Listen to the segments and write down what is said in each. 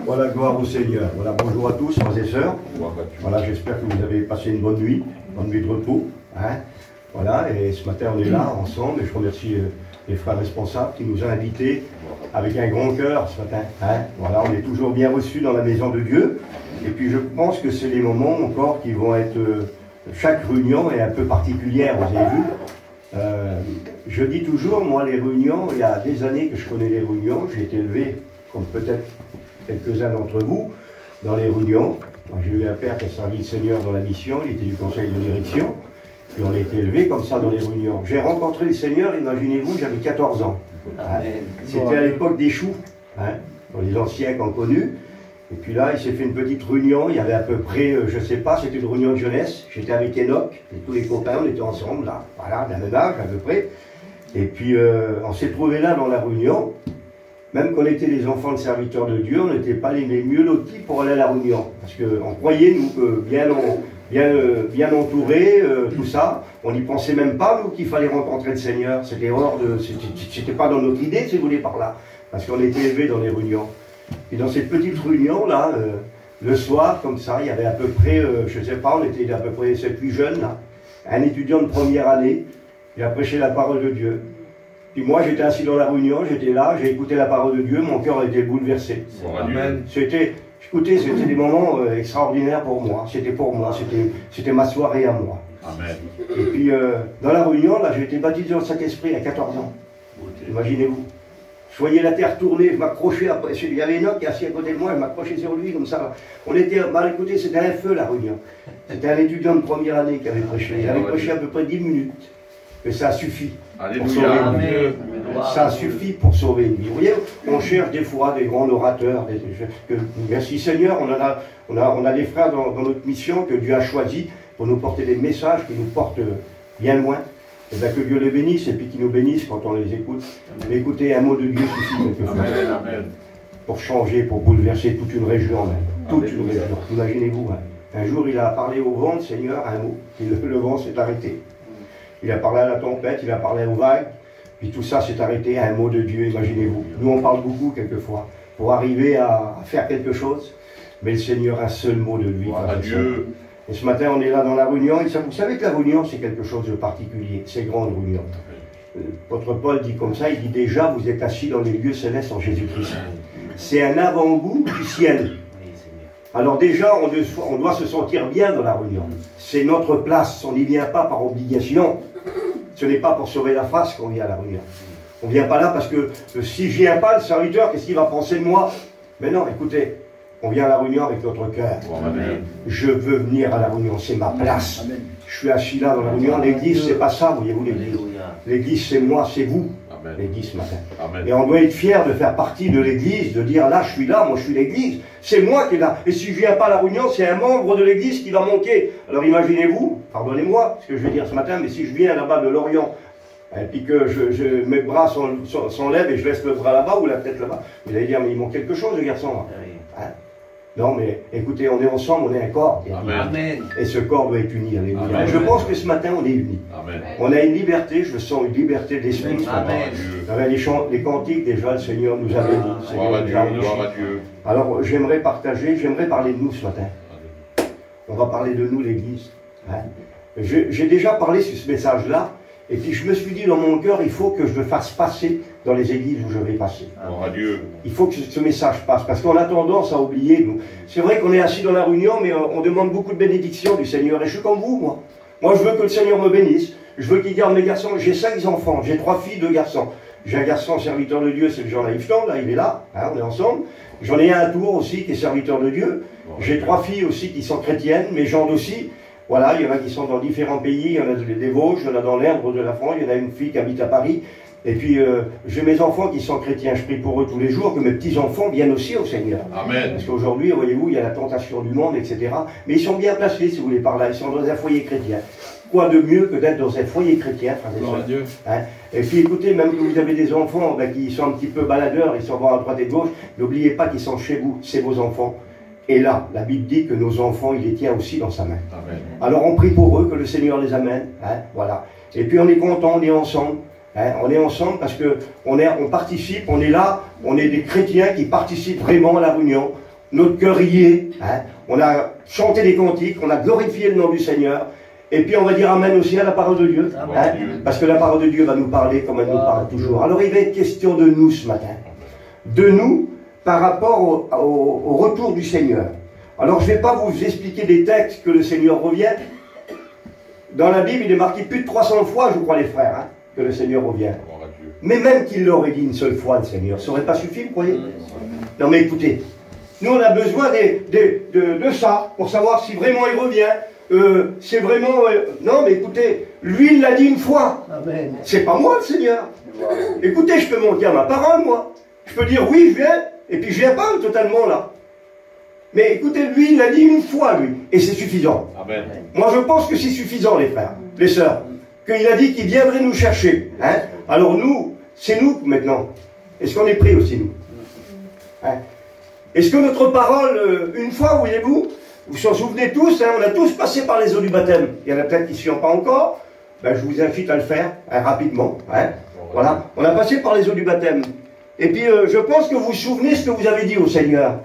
Voilà, gloire au Seigneur. Voilà, bonjour à tous, frères et sœurs. Voilà, j'espère que vous avez passé une bonne nuit de repos. Hein. Voilà, et ce matin on est là ensemble et je remercie les frères responsables qui nous ont invités avec un grand cœur ce matin. Hein. Voilà, on est toujours bien reçus dans la maison de Dieu. Et puis je pense que c'est des moments encore qui vont être... chaque réunion est un peu particulière, vous avez vu. Je dis toujours, moi les réunions, il y a des années que je connais les réunions, j'ai été élevé, comme peut-être quelques-uns d'entre vous, dans les réunions. J'ai eu un père qui a servi le Seigneur dans la mission, il était du conseil de direction, puis on a été élevé comme ça dans les réunions. J'ai rencontré le Seigneur, imaginez-vous, j'avais 14 ans. Hein. C'était à l'époque des choux, hein, dans les anciens qu'on connu. Et puis là, il s'est fait une petite réunion, il y avait à peu près, je ne sais pas, c'était une réunion de jeunesse. J'étais avec Enoch, et tous les copains, on était ensemble, là, voilà, d'un même âge à peu près. Et puis, on s'est trouvés là dans la réunion. Même qu'on était les enfants de serviteurs de Dieu, on n'était pas les mieux lotis pour aller à la réunion. Parce qu'on croyait, nous, que bien entourés, tout ça, on n'y pensait même pas, nous, qu'il fallait rencontrer le Seigneur. C'était hors de... C'était pas dans notre idée, si vous voulez, par là. Parce qu'on était élevés dans les réunions. Et dans cette petite réunion-là, le soir, comme ça, il y avait à peu près, je ne sais pas, on était à peu près 7-8 jeunes, là. Un étudiant de première année, il a prêché la parole de Dieu. Puis moi, j'étais assis dans la réunion, j'étais là, j'ai écouté la parole de Dieu, mon cœur a été bouleversé. Amen. Écoutez, c'était des moments extraordinaires pour moi. C'était pour moi, c'était ma soirée à moi. Amen. Et puis, dans la réunion, là, j'ai été baptisé dans le Saint-Esprit à 14 ans. Imaginez-vous. Je voyais la terre tourner, je m'accrochais, il y avait Enoch qui est assis à côté de moi, je m'accrochais sur lui comme ça. On était, écoutez, c'était un feu la réunion. C'était un étudiant de première année qui avait prêché. Il avait prêché à peu près 10 minutes. Mais ça a suffi pour sauver une vie. Ça a suffi pour sauver une vie. Vous voyez, on cherche des fois des grands orateurs. Merci Seigneur, on a des frères dans notre mission que Dieu a choisi pour nous porter des messages qui nous portent bien loin. Et bien que Dieu les bénisse et puis qu'il nous bénisse quand on les écoute. Mais écoutez, un mot de Dieu suffit quelquefois pour changer, pour bouleverser toute une région même. Toute une région. Imaginez-vous, hein. Un jour il a parlé au vent, le Seigneur, un mot, et le vent s'est arrêté. Il a parlé à la tempête, il a parlé aux vagues, puis tout ça s'est arrêté à un mot de Dieu, imaginez-vous. Nous on parle beaucoup quelquefois, pour arriver à faire quelque chose, mais le Seigneur a un seul mot de lui. Dieu. Et ce matin on est là dans la réunion, et vous savez que la réunion c'est quelque chose de particulier, c'est grande réunion. L'apôtre Paul dit comme ça, il dit déjà vous êtes assis dans les lieux célestes en Jésus-Christ. C'est un avant-goût du ciel. Alors déjà, on doit se sentir bien dans la réunion. C'est notre place, on n'y vient pas par obligation. Ce n'est pas pour sauver la face qu'on vient à la réunion. On ne vient pas là parce que si je ne viens pas, le serviteur, qu'est-ce qu'il va penser de moi? Mais non, écoutez, on vient à la réunion avec notre cœur. Je veux venir à la réunion, c'est ma place. Amen. Je suis assis là dans la réunion. L'église, c'est pas ça, voyez-vous, l'église. L'église, c'est moi, c'est vous. L'église ce matin. Amen. Et on doit être fier de faire partie de l'église, de dire là je suis là, moi je suis l'église, c'est moi qui est là. Et si je ne viens pas à la réunion, c'est un membre de l'église qui va manquer. Alors imaginez-vous, pardonnez-moi ce que je vais dire ce matin, mais si je viens là-bas de l'Orient, et puis que mes bras s'enlèvent et je laisse le bras là-bas ou la tête là-bas, vous allez dire mais il manque quelque chose le garçon là. Hein? Non mais écoutez, on est ensemble, on est un corps. Amen. Et ce corps doit être uni. Alléluia. Je pense que ce matin on est unis. Amen. On a une liberté, je sens une liberté d'esprit. Les cantiques déjà, le Seigneur nous a bénis. Alors j'aimerais partager, j'aimerais parler de nous ce matin. On va parler de nous l'église. Hein? J'ai déjà parlé sur ce message-là. Et puis je me suis dit dans mon cœur, il faut que je le fasse passer dans les églises où je vais passer. Il faut que ce message passe, parce qu'on a tendance à oublier. C'est vrai qu'on est assis dans la réunion, mais on demande beaucoup de bénédictions du Seigneur. Et je suis comme vous, moi. Moi, je veux que le Seigneur me bénisse. Je veux qu'il garde mes garçons. J'ai 5 enfants, j'ai 3 filles, 2 garçons. J'ai un garçon serviteur de Dieu, c'est le Jean-Naïf Tand, là, il est là, hein, on est ensemble. J'en ai un à Tours aussi qui est serviteur de Dieu. J'ai 3 filles aussi qui sont chrétiennes, mes gendres aussi. Voilà, il y en a qui sont dans différents pays, il y en a des Vosges, il y en a dans l'Indre de la France, il y en a une fille qui habite à Paris. Et puis, j'ai mes enfants qui sont chrétiens, je prie pour eux tous les jours, que mes petits-enfants viennent aussi au Seigneur. Amen. Parce qu'aujourd'hui, voyez-vous, il y a la tentation du monde, etc. Mais ils sont bien placés, si vous voulez, par là, ils sont dans un foyer chrétien. Quoi de mieux que d'être dans un foyer chrétien, frères et sœurs, hein? Et puis, écoutez, même que vous avez des enfants qui sont un petit peu baladeurs, ils sont voir à droite et de gauche, n'oubliez pas qu'ils sont chez vous, c'est vos enfants. Et là, la Bible dit que nos enfants, il les tient aussi dans sa main. Amen. Alors on prie pour eux, que le Seigneur les amène. Hein, voilà. Et puis on est content, on est ensemble. Hein, on est ensemble parce que on participe, on est là, on est des chrétiens qui participent vraiment à la réunion. Notre cœur y est. Hein, on a chanté des cantiques, on a glorifié le nom du Seigneur. Et puis on va dire amen aussi à la parole de Dieu. Hein, parce que la parole de Dieu va nous parler comme elle nous parle toujours. Alors il va être question de nous ce matin. De nous par rapport au retour du Seigneur. Alors je ne vais pas vous expliquer des textes que le Seigneur revient. Dans la Bible, il est marqué plus de 300 fois, je crois les frères, hein, que le Seigneur revient. Mais même qu'il l'aurait dit une seule fois, le Seigneur, ça n'aurait pas suffi, vous croyez? Non mais écoutez, nous on a besoin de ça, pour savoir si vraiment il revient. C'est vraiment... non mais écoutez, lui il l'a dit une fois. C'est pas moi le Seigneur. Écoutez, je peux monter à ma parole, moi. Je peux dire oui, je viens, et puis je viens pas totalement là. Mais écoutez, lui, il l'a dit une fois, lui, et c'est suffisant. Amen. Moi, je pense que c'est suffisant, les frères, les sœurs, qu'il a dit qu'il viendrait nous chercher. Hein? Alors nous, c'est nous maintenant. Est-ce qu'on est prêts aussi, nous? Hein? Est-ce que notre parole, une fois, voyez-vous, vous s'en souvenez tous, hein, on a tous passé par les eaux du baptême. Il y en a peut-être qui ne s'y ont pas encore. Ben, je vous invite à le faire, hein, rapidement. Hein? Voilà. On a passé par les eaux du baptême. Et puis, je pense que vous vous souvenez ce que vous avez dit au Seigneur,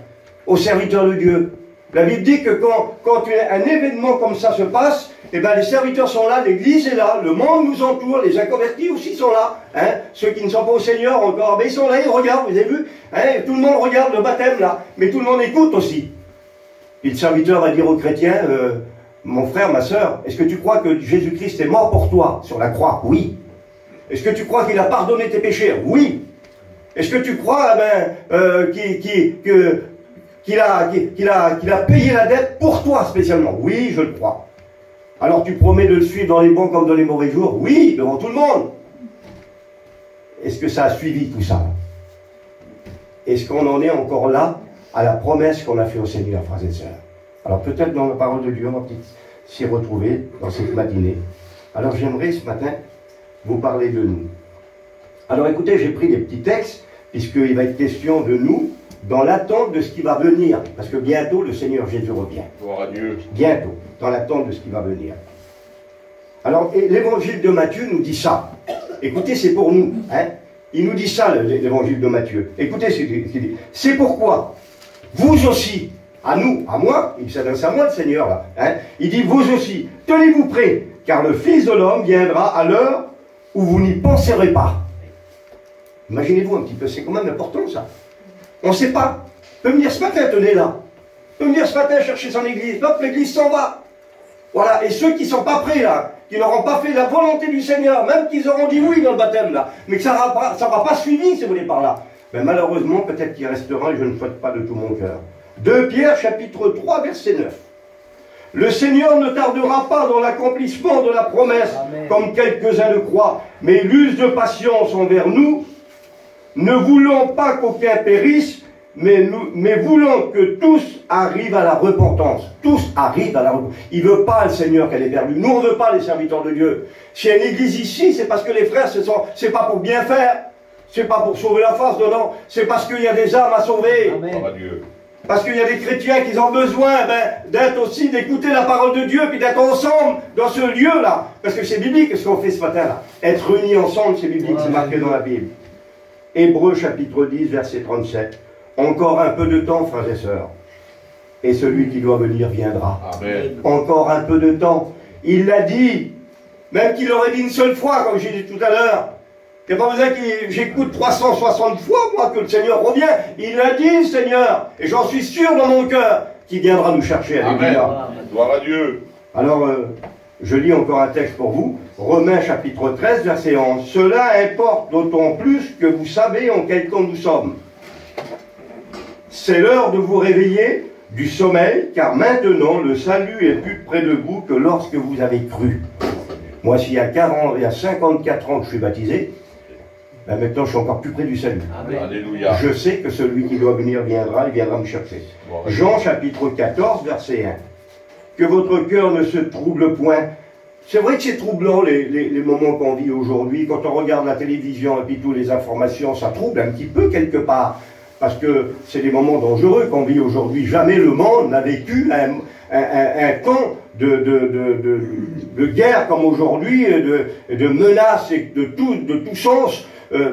aux serviteurs de Dieu. La Bible dit que quand un événement comme ça se passe, eh ben les serviteurs sont là, l'Église est là, le monde nous entoure, les inconvertis aussi sont là. Hein, ceux qui ne sont pas au Seigneur encore, mais ils sont là, ils regardent, vous avez vu, hein, tout le monde regarde le baptême là, mais tout le monde écoute aussi. Et le serviteur va dire aux chrétiens, mon frère, ma sœur, est-ce que tu crois que Jésus-Christ est mort pour toi sur la croix? Oui. Est-ce que tu crois qu'il a pardonné tes péchés? Oui. Est-ce que tu crois qu'il a payé la dette pour toi spécialement? Oui, je le crois. Alors tu promets de le suivre dans les bons comme dans les mauvais jours? Oui, devant tout le monde. Est-ce que ça a suivi tout ça? Est-ce qu'on en est encore là à la promesse qu'on a fait au Seigneur, frères et sœurs? Alors peut-être dans la parole de Dieu, on va peut-être s'y retrouver dans cette matinée. Alors j'aimerais ce matin vous parler de nous. Alors écoutez, j'ai pris des petits textes, puisqu'il va être question de nous, dans l'attente de ce qui va venir. Parce que bientôt, le Seigneur Jésus revient. Gloire à Dieu. Bientôt, dans l'attente de ce qui va venir. Alors, l'évangile de Matthieu nous dit ça. Écoutez, c'est pour nous. Hein? Il nous dit ça, l'évangile de Matthieu. Écoutez ce qu'il dit. C'est pourquoi, vous aussi, à nous, à moi, il s'adresse à moi, le Seigneur, là. Hein? Il dit, vous aussi, tenez-vous prêts, car le Fils de l'homme viendra à l'heure où vous n'y penserez pas. Imaginez-vous un petit peu, c'est quand même important, ça. On ne sait pas. Peut venir ce matin, tenez là. Peut venir ce matin chercher son église. Hop, l'église s'en va. Voilà. Et ceux qui ne sont pas prêts là, qui n'auront pas fait la volonté du Seigneur, même qu'ils auront dit oui dans le baptême là, mais que ça n'aura pas suivi, si vous voulez, par là. Mais malheureusement, peut-être qu'il restera, et je ne souhaite pas de tout mon cœur. 2 Pierre, chapitre 3, verset 9. Le Seigneur ne tardera pas dans l'accomplissement de la promesse, Amen, comme quelques-uns le croient, mais il use de patience envers nous, ne voulons pas qu'aucun périsse, mais voulons que tous arrivent à la repentance. Tous arrivent à la repentance. Il ne veut pas, le Seigneur, qu'elle est perdue. Nous, on ne veut pas, les serviteurs de Dieu. S'il y a une église ici, c'est parce que les frères, c'est pas pour bien faire. C'est pas pour sauver la face, non. C'est parce qu'il y a des âmes à sauver. Amen. Parce qu'il y a des chrétiens qui ont besoin d'être aussi, d'écouter la parole de Dieu, puis d'être ensemble dans ce lieu-là. Parce que c'est biblique ce qu'on fait ce matin-là. Être unis ensemble, c'est biblique, c'est marqué dans la Bible. Hébreux chapitre 10, verset 37. Encore un peu de temps, frères et sœurs, et celui qui doit venir viendra. Amen. Encore un peu de temps. Il l'a dit, même qu'il l'aurait dit une seule fois, comme j'ai dit tout à l'heure. Il n'y a pas besoin que j'écoute 360 fois, moi, que le Seigneur revient. Il l'a dit, le Seigneur, et j'en suis sûr dans mon cœur, qu'il viendra nous chercher. Amen. Gloire à Dieu. Alors, je lis encore un texte pour vous. Romains chapitre 13, verset 11. Cela importe d'autant plus que vous savez en quel temps nous sommes. C'est l'heure de vous réveiller du sommeil, car maintenant le salut est plus près de vous que lorsque vous avez cru. Moi, s'il y a 54 ans que je suis baptisé, ben maintenant je suis encore plus près du salut. Amen. Alléluia. Je sais que celui qui doit venir viendra, il viendra me chercher. Jean chapitre 14, verset 1. Que votre cœur ne se trouble point. C'est vrai que c'est troublant les moments qu'on vit aujourd'hui. Quand on regarde la télévision et puis toutes les informations, ça trouble un petit peu quelque part. Parce que c'est des moments dangereux qu'on vit aujourd'hui. Jamais le monde n'a vécu un temps de guerre comme aujourd'hui, de menaces et de tout sens,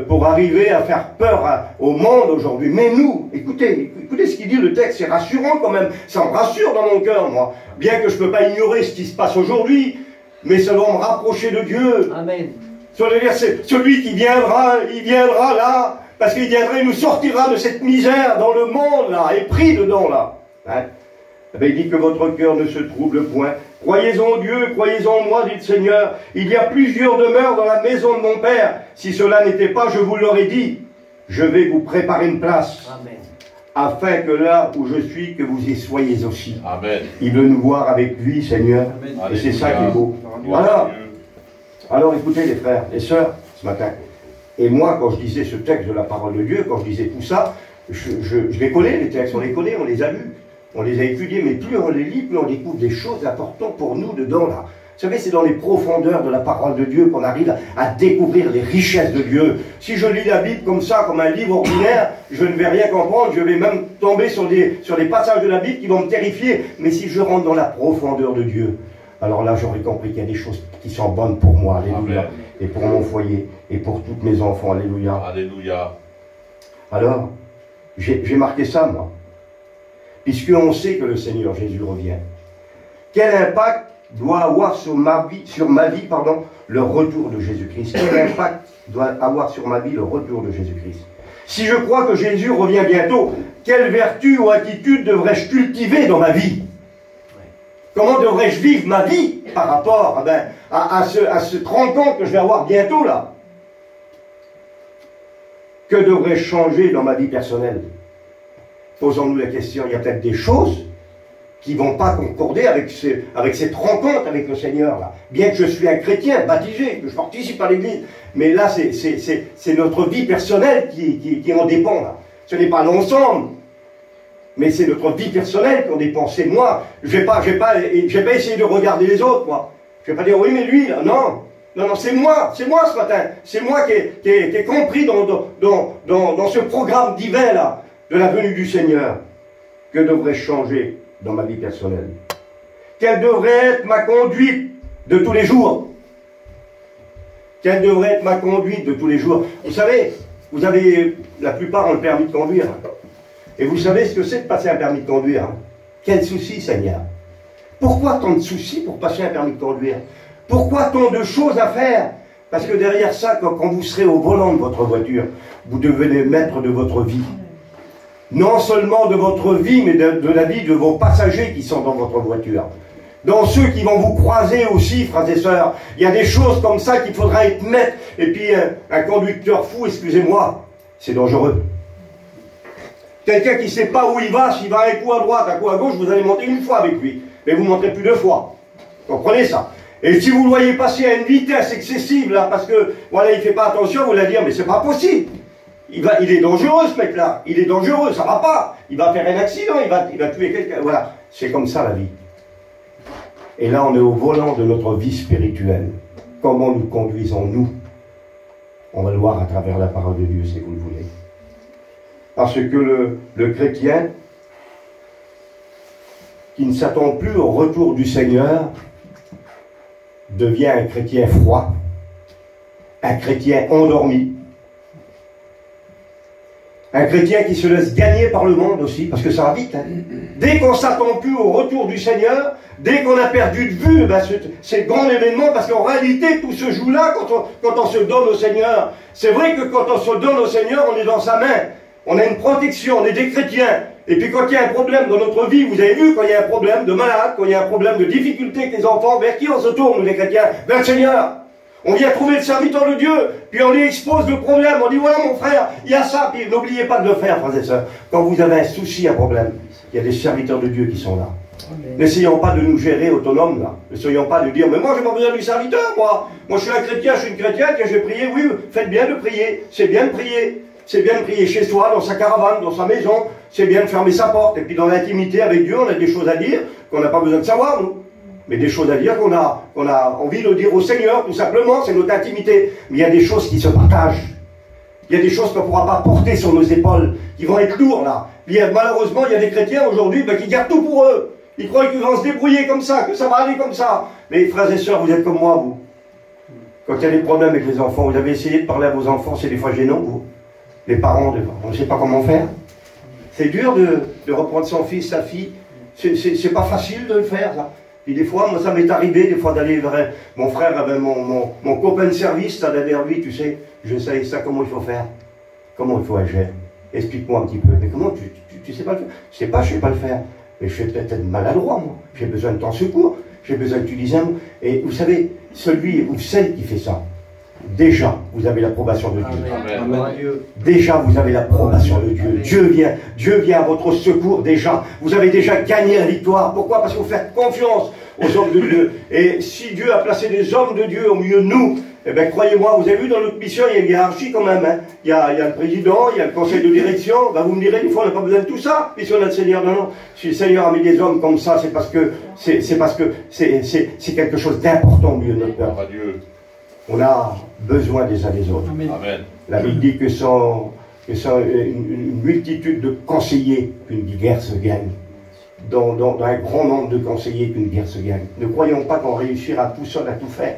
pour arriver à faire peur au monde aujourd'hui. Mais nous, écoutez ce qu'il dit le texte, c'est rassurant quand même, ça me rassure dans mon cœur, moi. Bien que je ne peux pas ignorer ce qui se passe aujourd'hui, mais ça doit me rapprocher de Dieu. Amen. Celui qui viendra, il viendra là, parce qu'il viendra, il nous sortira de cette misère dans le monde là, et pris dedans là. Hein? Il dit que votre cœur ne se trouble point. Croyez en Dieu, croyez en moi, dit le Seigneur. Il y a plusieurs demeures dans la maison de mon Père. Si cela n'était pas, je vous l'aurais dit. Je vais vous préparer une place. Amen. Afin que là où je suis, que vous y soyez aussi. Amen. Il veut nous voir avec lui, Seigneur. Amen. Et c'est ça qui est beau. Voilà. Alors écoutez les frères, les sœurs, ce matin. Et moi, quand je disais ce texte de la parole de Dieu, quand je disais tout ça, je les connais, les textes, on les connaît, on les a lus. On les a étudiés, mais plus on les lit, plus on découvre des choses importantes pour nous dedans, là. Vous savez, c'est dans les profondeurs de la parole de Dieu qu'on arrive à découvrir les richesses de Dieu. Si je lis la Bible comme ça, comme un livre ordinaire, je ne vais rien comprendre, je vais même tomber sur des passages de la Bible qui vont me terrifier. Mais si je rentre dans la profondeur de Dieu, alors là, j'aurai compris qu'il y a des choses qui sont bonnes pour moi, alléluia, Amen. et pour mon foyer, et pour tous mes enfants, alléluia. Alléluia. Alors, j'ai marqué ça, moi. Puisqu'on sait que le Seigneur Jésus revient. Quel impact doit avoir sur ma vie, le retour de Jésus-Christ? Quel impact doit avoir sur ma vie le retour de Jésus-Christ? Si je crois que Jésus revient bientôt, quelle vertu ou attitude devrais-je cultiver dans ma vie? Comment devrais-je vivre ma vie par rapport à ce 30 ans que je vais avoir bientôt là? Que devrais-je changer dans ma vie personnelle? Posons-nous la question, il y a peut-être des choses qui ne vont pas concorder avec cette rencontre avec le Seigneur là. Bien que je suis un chrétien baptisé, que je participe à l'église, mais là c'est notre vie personnelle qui en dépend là. Ce n'est pas l'ensemble, mais c'est notre vie personnelle qui en dépend. C'est moi, je vais pas essayer de regarder les autres, moi. Je vais pas dire oui mais lui là, non. Non, c'est moi ce matin. C'est moi qui ai compris dans ce programme divin là, de la venue du Seigneur. Que devrais-je changer dans ma vie personnelle? Quelle devrait être ma conduite de tous les jours? Quelle devrait être ma conduite de tous les jours? Vous savez, vous avez, la plupart ont le permis de conduire. Et vous savez ce que c'est de passer un permis de conduire? Quel souci, Seigneur? Pourquoi tant de soucis pour passer un permis de conduire? Pourquoi tant de choses à faire? Parce que derrière ça, quand vous serez au volant de votre voiture, vous devenez maître de votre vie. Non seulement de votre vie, mais de la vie de vos passagers qui sont dans votre voiture. Dans ceux qui vont vous croiser aussi, frères et sœurs. Il y a des choses comme ça qu'il faudra être maître. Et puis un conducteur fou, excusez-moi, c'est dangereux. Quelqu'un qui ne sait pas où il va, s'il va un coup à droite, un coup à gauche, vous allez monter une fois avec lui. Mais vous ne monterez plus deux fois. Comprenez ça? Et si vous le voyez passer à une vitesse excessive, là, parce que, voilà, il ne fait pas attention, vous allez dire, mais c'est pas possible. Il est dangereux, ce mec-là. Il est dangereux, ça va pas. Il va faire un accident, il va tuer quelqu'un. Voilà. C'est comme ça, la vie. Et là, on est au volant de notre vie spirituelle. Comment nous conduisons-nous? On va le voir à travers la parole de Dieu, si vous le voulez. Parce que le chrétien, qui ne s'attend plus au retour du Seigneur, devient un chrétien froid, un chrétien endormi, un chrétien qui se laisse gagner par le monde aussi, parce que ça va vite. Hein. Dès qu'on ne s'attend plus au retour du Seigneur, dès qu'on a perdu de vue c'est le grand événement, parce qu'en réalité, tout se joue là quand on se donne au Seigneur. C'est vrai que quand on se donne au Seigneur, on est dans sa main. On a une protection, on est des chrétiens. Et puis quand il y a un problème dans notre vie, vous avez vu, quand il y a un problème de malade, quand il y a un problème de difficulté avec les enfants, vers qui on se tourne, nous les chrétiens? Vers le Seigneur. On vient trouver le serviteur de Dieu, puis on lui expose le problème, on dit voilà mon frère, il y a ça, puis n'oubliez pas de le faire, frères et sœurs. Quand vous avez un souci, un problème, il y a des serviteurs de Dieu qui sont là. N'essayons pas de nous gérer autonomes là. N'essayons pas de dire mais moi j'ai pas besoin du serviteur, moi je suis un chrétien, je suis une chrétienne, que j'ai prié, oui, faites bien de prier, c'est bien de prier. C'est bien de prier chez soi, dans sa caravane, dans sa maison, c'est bien de fermer sa porte. Et puis dans l'intimité avec Dieu, on a des choses à dire qu'on n'a pas besoin de savoir, nous. Mais des choses à dire qu'on a envie de dire au Seigneur, tout simplement, c'est notre intimité. Mais il y a des choses qui se partagent. Il y a des choses qu'on ne pourra pas porter sur nos épaules, qui vont être lourdes là. Malheureusement, il y a des chrétiens aujourd'hui qui gardent tout pour eux. Ils croient qu'ils vont se débrouiller comme ça, que ça va aller comme ça. Mais frères et sœurs, vous êtes comme moi, vous. Quand il y a des problèmes avec les enfants, vous avez essayé de parler à vos enfants, c'est des fois gênant, vous. Les parents, on ne sait pas comment faire. C'est dur de reprendre son fils, sa fille. C'est pas facile de le faire, ça. Et des fois, moi, ça m'est arrivé, des fois, d'aller vers mon frère, avait mon copain de service, ça d'aller vers lui, tu sais, je sais ça, comment il faut faire. Comment il faut agir. Explique-moi un petit peu. Mais comment tu sais pas le faire? Je sais pas le faire. Mais je suis peut-être maladroit, moi. J'ai besoin de ton secours. J'ai besoin que tu dises un mot. Et vous savez, celui ou celle qui fait ça, déjà, vous avez l'approbation de Dieu. Amen. Amen. Déjà, vous avez l'approbation de Dieu. Dieu vient à votre secours déjà. Vous avez déjà gagné la victoire. Pourquoi? Parce que vous faites confiance aux hommes de Dieu. Et si Dieu a placé des hommes de Dieu au milieu de nous, eh bien, croyez-moi, vous avez vu dans notre mission, il y a une hiérarchie quand même. Hein. Il y a le président, il y a le conseil de direction. Ben, vous me direz, des fois, on n'a pas besoin de tout ça. Puis si on a le Seigneur, non. Si le Seigneur a mis des hommes comme ça, c'est parce que c'est quelque chose d'important au milieu de notre peuple. On a besoin des uns des autres. Amen. La Bible dit que sans une multitude de conseillers, qu'une guerre se gagne. Dans un grand nombre de conseillers, qu'une guerre se gagne. Ne croyons pas qu'on réussira tout seul à tout faire.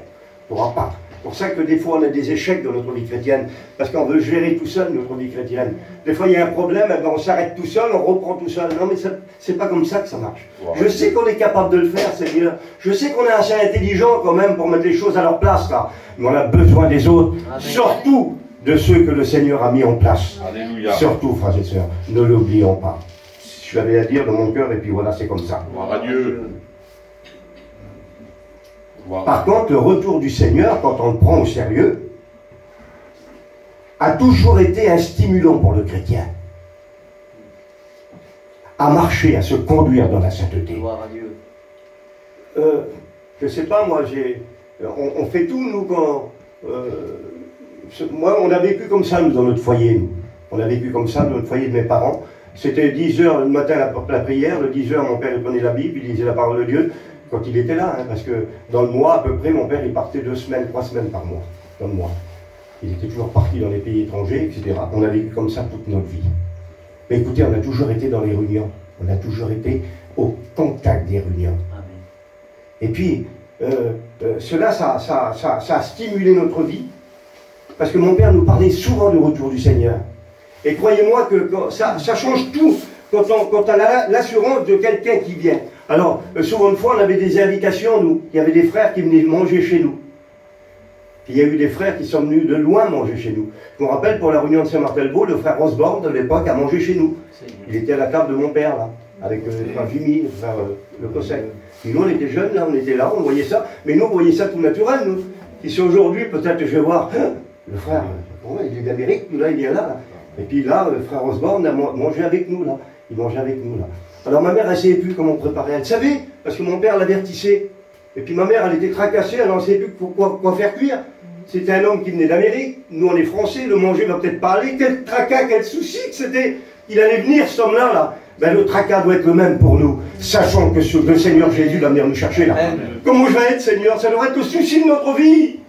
On ne pourra pas. C'est pour ça que des fois on a des échecs dans notre vie chrétienne, parce qu'on veut gérer tout seul notre vie chrétienne. Des fois il y a un problème, eh ben, on s'arrête tout seul, on reprend tout seul. Non mais c'est pas comme ça que ça marche. Je sais qu'on est capable de le faire, Seigneur. Je sais qu'on est assez intelligent quand même pour mettre les choses à leur place là. Mais on a besoin des autres, surtout de ceux que le Seigneur a mis en place. Alléluia. Surtout, frères et sœurs, ne l'oublions pas. Je l'avais à dire dans mon cœur et puis voilà, c'est comme ça. Gloire à Dieu. Par contre, le retour du Seigneur, quand on le prend au sérieux, a toujours été un stimulant pour le chrétien à marcher, à se conduire dans la sainteté. Gloire à Dieu. Je ne sais pas, moi, on fait tout, nous, quand... moi, on a vécu comme ça, nous, dans notre foyer, nous. On a vécu comme ça dans notre foyer de mes parents. C'était 10 heures le matin, la prière. Le 10 heures, mon père, il prenait la Bible, il lisait la parole de Dieu. Quand il était là, hein, parce que dans le mois, à peu près, mon père, il partait 2 semaines, 3 semaines par mois, dans le mois. Il était toujours parti dans les pays étrangers, etc. On a vécu comme ça toute notre vie. Mais écoutez, on a toujours été dans les réunions. On a toujours été au contact des réunions. Amen. Et puis, cela, ça a stimulé notre vie. Parce que mon père nous parlait souvent du retour du Seigneur. Et croyez-moi que ça change tout quand on a l'assurance de quelqu'un qui vient. Alors, souvent une fois, on avait des invitations, nous. Il y avait des frères qui venaient manger chez nous. Puis il y a eu des frères qui sont venus de loin manger chez nous. Je me rappelle, pour la réunion de Saint-Martel-Beau, le frère Osborne, de l'époque, a mangé chez nous. Il était à la table de mon père, là, avec le frère Jimmy, le frère Le Cosset. Puis nous, on était jeunes, là, on était là, on voyait ça. Mais nous, on voyait ça tout naturel, nous. Et si aujourd'hui, peut-être, je vais voir, le frère, il est d'Amérique, là, il est là. Et puis là, le frère Osborne a mangé avec nous, là. Il mangeait avec nous, là. Alors ma mère, elle ne savait plus comment préparer. Elle savait, parce que mon père l'avertissait. Et puis ma mère, elle était tracassée, elle ne savait plus quoi faire cuire. C'était un homme qui venait d'Amérique. Nous, on est français, le manger ne va peut-être pas aller. Quel tracas, quel souci que c'était. Il allait venir, cet homme-là, là. Ben, le tracas doit être le même pour nous. Sachant que le Seigneur Jésus va venir nous chercher, là. Amen. Comment je vais être, Seigneur? Ça devrait être le souci de notre vie.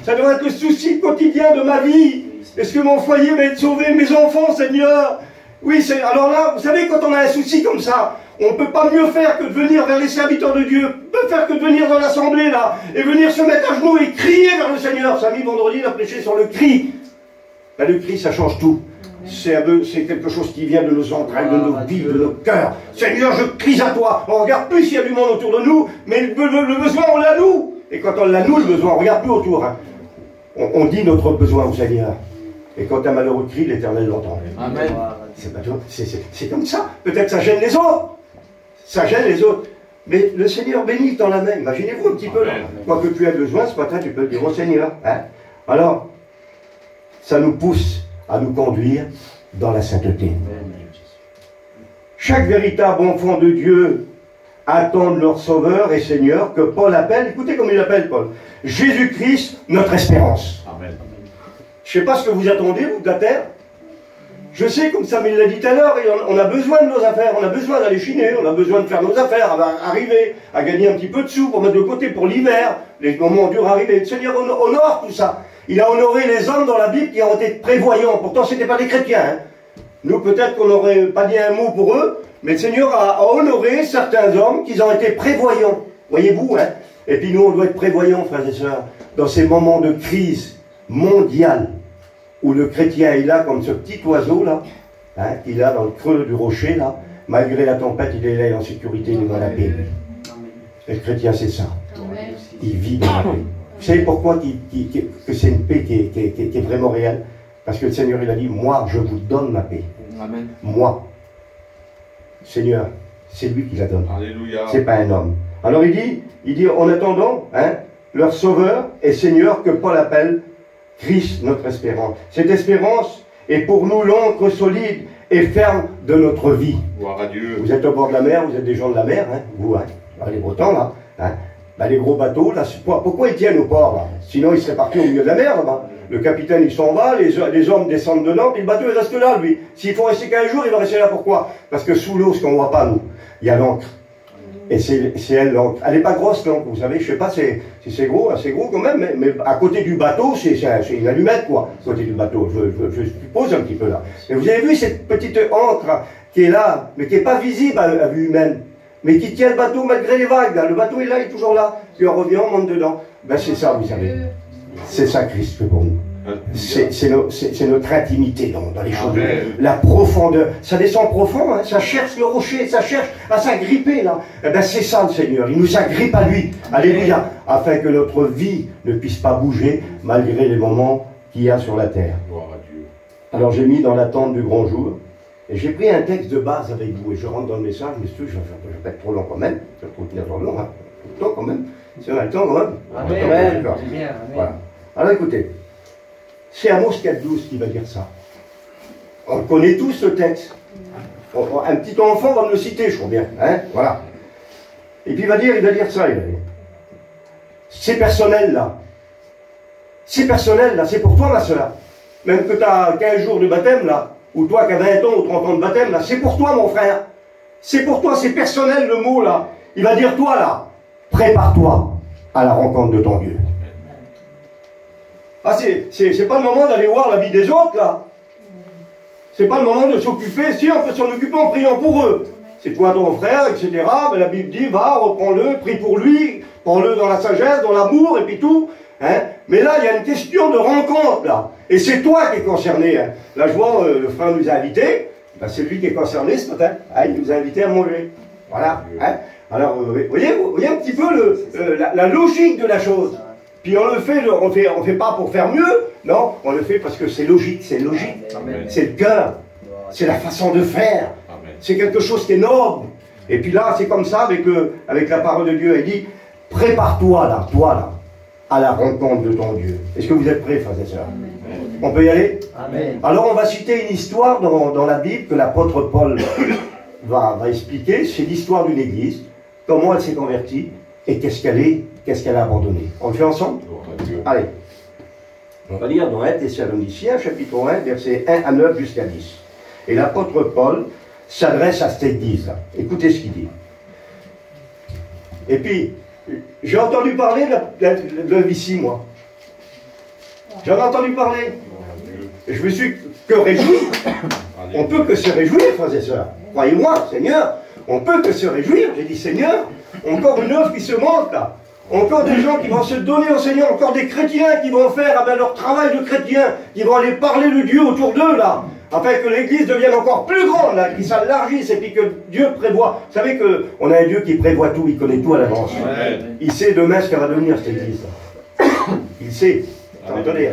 Ça devrait être le souci quotidien de ma vie. Est-ce que mon foyer va être sauvé? Mes enfants, Seigneur? Oui, alors là, vous savez, quand on a un souci comme ça, on ne peut pas mieux faire que de venir vers les serviteurs de Dieu, peut faire que de venir dans l'assemblée, là, et venir se mettre à genoux et crier vers le Seigneur. Samedi, vendredi, on a prêché sur le cri. Ben, le cri, ça change tout. C'est quelque chose qui vient de nos entrailles, de nos vies, de nos cœurs. Seigneur, je crie à toi. On ne regarde plus s'il y a du monde autour de nous, mais le besoin, on l'a nous. Et quand on l'a nous, le besoin, on ne regarde plus autour. Hein. On dit notre besoin au Seigneur. Et quand un malheureux crie, l'Éternel l'entend. Amen. C'est comme ça. Peut-être ça gêne les autres. Ça gêne les autres. Mais le Seigneur bénit dans la main. Imaginez-vous un petit peu. Là. Quoi que tu aies besoin, ce matin, tu peux le dire au Seigneur. Hein? Alors, ça nous pousse à nous conduire dans la sainteté. Chaque véritable enfant de Dieu attend leur Sauveur et Seigneur que Paul appelle. Écoutez comme il appelle Paul. Jésus-Christ, notre espérance. Amen. Je ne sais pas ce que vous attendez, vous, de la terre. Je sais, comme Samuel l'a dit tout à l'heure, on a besoin de nos affaires, on a besoin d'aller chiner, on a besoin de faire nos affaires, arriver à gagner un petit peu de sous pour mettre de côté pour l'hiver, les moments durs arrivés. Le Seigneur honore tout ça. Il a honoré les hommes dans la Bible qui ont été prévoyants. Pourtant, ce n'étaient pas des chrétiens. Hein. Nous, peut-être qu'on n'aurait pas dit un mot pour eux, mais le Seigneur a honoré certains hommes qui ont été prévoyants. Voyez-vous, hein? Et puis nous, on doit être prévoyants, frères et sœurs, dans ces moments de crise mondiale, où le chrétien est là comme ce petit oiseau, là, hein, qu'il a dans le creux du rocher, là. Malgré la tempête, il est là en sécurité, il est dans la paix. Et le chrétien, c'est ça. Il vit dans la paix. Vous savez pourquoi que c'est une paix qui est vraiment réelle? Parce que le Seigneur, il a dit, moi, je vous donne ma paix. Amen. Moi. Seigneur, c'est lui qui la donne. Alléluia. C'est pas un homme. Alors il dit en attendant, hein, leur sauveur et Seigneur que Paul appelle Christ, notre espérance. Cette espérance est pour nous l'ancre solide et ferme de notre vie. Gloire à Dieu. Vous êtes au bord de la mer, vous êtes des gens de la mer, hein, vous, hein, les Bretons, là, hein. Ben, les gros bateaux, là, pourquoi ils tiennent au port, là? Sinon, ils seraient partis au milieu de la mer, là-bas. Le capitaine, il s'en va, les hommes descendent dedans, puis le bateau, il reste là, lui. S'il faut rester 15 jours, il va rester là, pourquoi? Parce que sous l'eau, ce qu'on ne voit pas, nous, il y a l'encre. Et c'est elle, l'encre. Elle n'est pas grosse, l'encre, vous savez, je ne sais pas si c'est gros, assez gros quand même, mais à côté du bateau, c'est une allumette, quoi, à côté du bateau, je suppose un petit peu là. Et vous avez vu cette petite encre qui est là, mais qui n'est pas visible à vue humaine, mais qui tient le bateau malgré les vagues, là. Le bateau est là, il est toujours là, puis on revient, on monte dedans. Ben c'est ça, vous savez. C'est ça Christ fait pour nous. C'est notre intimité dans les choses. La profondeur. Ça descend profond, hein, ça cherche le rocher, ça cherche à s'agripper là. Eh ben c'est ça le Seigneur, il nous agrippe à lui. Alléluia. Afin que notre vie ne puisse pas bouger malgré les moments qu'il y a sur la terre. Alors j'ai mis dans l'attente du grand jour. Et j'ai pris un texte de base avec vous, et je rentre dans le message, mais je ne vais pas être trop long quand même, je vais continuer trop long, hein, tout le temps quand même, si on a le temps quand même. Amen. Voilà. Alors écoutez, c'est Amos 4,12 qui va dire ça. On connaît tous ce texte. Un petit enfant va me le citer, je crois bien, hein, voilà. Et puis il va dire ça, il va dire. C'est personnel là. C'est personnel là, c'est pour toi ma soeur. Même que tu as 15 jours de baptême là, ou toi qui as 20 ans ou 30 ans de baptême, là, c'est pour toi, mon frère. C'est pour toi, c'est personnel le mot, là. Il va dire, toi, là, prépare-toi à la rencontre de ton Dieu. Ah, c'est pas le moment d'aller voir la vie des autres, là. C'est pas le moment de s'occuper. Si, on peut s'en occuper en priant pour eux. C'est toi, ton frère, etc. Mais la Bible dit, va, reprends-le, prie pour lui, prends-le dans la sagesse, dans l'amour, et puis tout. Hein? Mais là, il y a une question de rencontre, là. Et c'est toi qui es concerné. Hein. Là, je vois, le frère nous a invités. Ben, c'est lui qui est concerné ce matin. Hein, il nous a invités à manger. Voilà. Hein. Alors, vous voyez un petit peu la logique de la chose. Puis on le fait pas pour faire mieux. Non, on le fait parce que c'est logique. C'est logique. C'est le cœur. C'est la façon de faire. C'est quelque chose qui est noble. Et puis là, c'est comme ça avec la parole de Dieu. Il dit, prépare-toi là, toi là, à la rencontre de ton Dieu. Est-ce que vous êtes prêts, frères et sœurs? On peut y aller? Amen. Alors on va citer une histoire dans la Bible que l'apôtre Paul va expliquer. C'est l'histoire d'une église, comment elle s'est convertie et qu'est-ce qu'elle a abandonné. On le fait ensemble? Allez. On va lire dans 1 Thessaloniciens, chapitre 1, versets 1 à 9 jusqu'à 10. Et l'apôtre Paul s'adresse à cette église-là. Écoutez ce qu'il dit. Et puis, j'ai entendu parler de Vici, moi. J'en ai entendu parler. Et je me suis que réjoui. On peut que se réjouir, frères et sœurs. Croyez-moi, Seigneur, on peut que se réjouir. J'ai dit, Seigneur, encore une œuvre qui se monte là. Encore des gens qui vont se donner au Seigneur. Encore des chrétiens qui vont faire leur travail de chrétien. Qui vont aller parler de Dieu autour d'eux là. Afin que l'église devienne encore plus grande, là, qu'il s'élargisse et puis que Dieu prévoit. Vous savez qu'on a un Dieu qui prévoit tout, il connaît tout à l'avance. Il sait demain ce qu'elle va devenir cette église. Il sait. Attendez.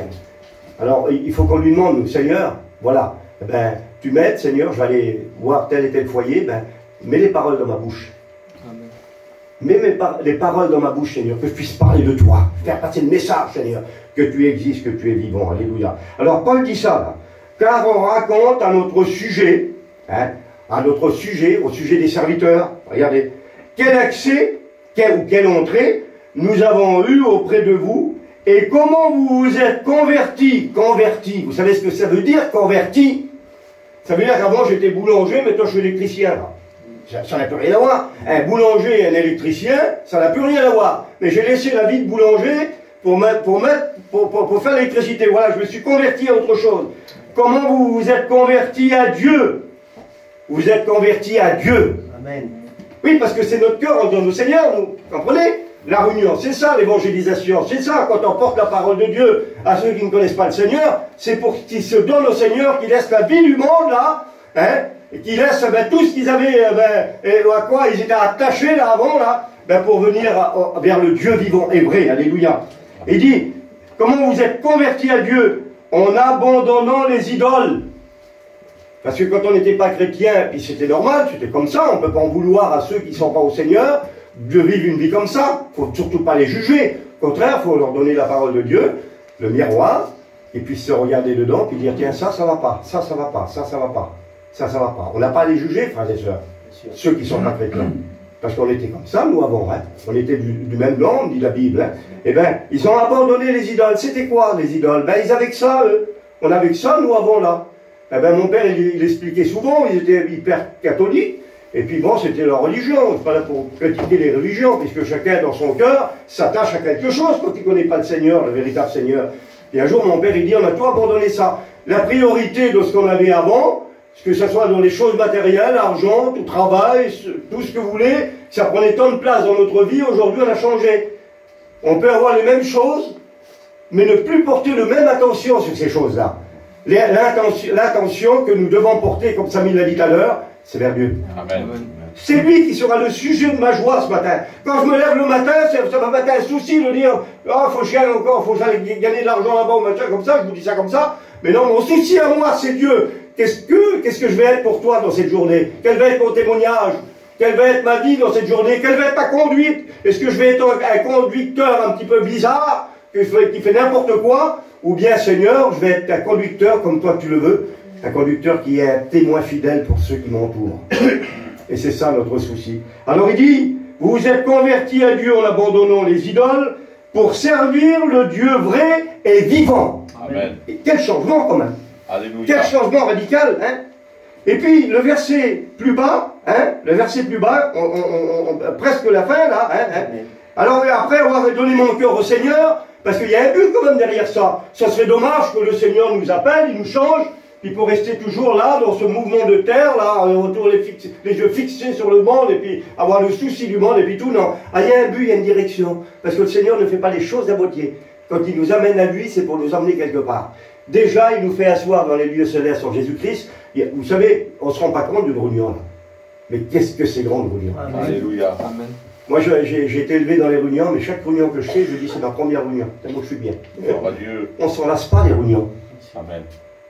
Alors, il faut qu'on lui demande, Seigneur, voilà, ben, tu m'aides, Seigneur, je vais aller voir tel et tel foyer, ben, mets les paroles dans ma bouche. Mets les paroles dans ma bouche, Seigneur, que je puisse parler de toi, faire passer le message, Seigneur, que tu existes, que tu es vivant. Alléluia. Alors, Paul dit ça, là. Car on raconte à notre sujet, hein, au sujet des serviteurs, regardez, quel accès, quelle entrée nous avons eu auprès de vous, et comment vous vous êtes convertis. Vous savez ce que ça veut dire, converti? Ça veut dire qu'avant j'étais boulanger, maintenant je suis électricien. Ça n'a plus rien à voir. Un boulanger et un électricien, ça n'a plus rien à voir. Mais j'ai laissé la vie de boulanger pour faire l'électricité. Voilà, je me suis converti à autre chose. comment vous vous êtes convertis à Dieu. Vous êtes convertis à Dieu. Amen. Oui, parce que c'est notre cœur, on donne au Seigneur, vous comprenez? La réunion, c'est ça l'évangélisation, c'est ça quand on porte la parole de Dieu à ceux qui ne connaissent pas le Seigneur, c'est pour qu'ils se donnent au Seigneur, qu'ils laissent la vie du monde là, hein, et qu'ils laissent tout ce qu'ils avaient, à quoi ils étaient attachés là avant là, pour venir vers le Dieu vivant et vrai, alléluia. Il dit, comment vous êtes convertis à Dieu en abandonnant les idoles. Parce que quand on n'était pas chrétien, puis c'était normal, c'était comme ça, on ne peut pas en vouloir à ceux qui ne sont pas au Seigneur, de vivre une vie comme ça, il ne faut surtout pas les juger. Au contraire, il faut leur donner la parole de Dieu, le miroir, et puis se regarder dedans, puis dire, tiens, ça va pas, ça va pas, ça va pas, ça va pas. On n'a pas à les juger, frères et sœurs, ceux qui ne sont pas chrétiens. Parce qu'on était comme ça, nous, avant, hein. On était du même blanc, dit la Bible. Hein. Eh bien, ils ont abandonné les idoles. C'était quoi, les idoles? Ben, ils avaient que ça, eux. On avait que ça, nous, avant, là. Eh bien, mon père, il expliquait souvent, ils étaient hyper catholiques. Et puis bon, c'était leur religion. Je ne suis pas là pour critiquer les religions, puisque chacun, dans son cœur, s'attache à quelque chose quand il ne connaît pas le Seigneur, le véritable Seigneur. Et un jour, mon père, il dit, on a tout abandonné ça. La priorité de ce qu'on avait avant, que ce soit dans les choses matérielles, argent, tout travail, tout ce que vous voulez, ça prenait tant de place dans notre vie, aujourd'hui on a changé. On peut avoir les mêmes choses, mais ne plus porter la même attention sur ces choses-là. L'attention que nous devons porter, comme Samuel l'a dit tout à l'heure, c'est vers Dieu. Amen. C'est lui qui sera le sujet de ma joie ce matin. Quand je me lève le matin, ça va mettre un souci de dire « Oh, faut que je gagne encore, faut que j'aille gagner de l'argent là-bas ou machin comme ça », je vous dis ça comme ça. Mais non, mon souci à moi, c'est Dieu. Qu'est-ce que je vais être pour toi dans cette journée? Quel va être mon témoignage? Quelle va être ma vie dans cette journée? Quelle va être ta conduite? Est-ce que je vais être un conducteur un petit peu bizarre, qui fait n'importe quoi? Ou bien, Seigneur, je vais être un conducteur comme toi tu le veux, un conducteur qui est un témoin fidèle pour ceux qui m'entourent. Et c'est ça notre souci. Alors il dit, vous vous êtes convertis à Dieu en abandonnant les idoles pour servir le Dieu vrai et vivant. Amen. Et quel changement quand même. Alléluia. Quel changement radical, hein? Et puis, le verset plus bas, hein? Le verset plus bas, presque la fin, là, hein? Alors, après avoir donné mon cœur au Seigneur, parce qu'il y a un but quand même derrière ça. Ça serait dommage que le Seigneur nous appelle, il nous change, puis pour rester toujours là, dans ce mouvement de terre, là, autour les yeux fixés sur le monde, et puis avoir le souci du monde, et puis tout, non. Ah, il y a un but, il y a une direction. Parce que le Seigneur ne fait pas les choses à moitié. Quand il nous amène à lui, c'est pour nous emmener quelque part. Déjà, il nous fait asseoir dans les lieux célestes en Jésus-Christ. Vous savez, on ne se rend pas compte d'une réunion là. Mais qu'est-ce que c'est grand une réunion? Alléluia. Amen. Moi, j'ai été élevé dans les réunions, mais chaque réunion que je fais, je dis c'est ma première réunion. Tellement que je suis bien. On ne s'en lasse pas des réunions. Amen.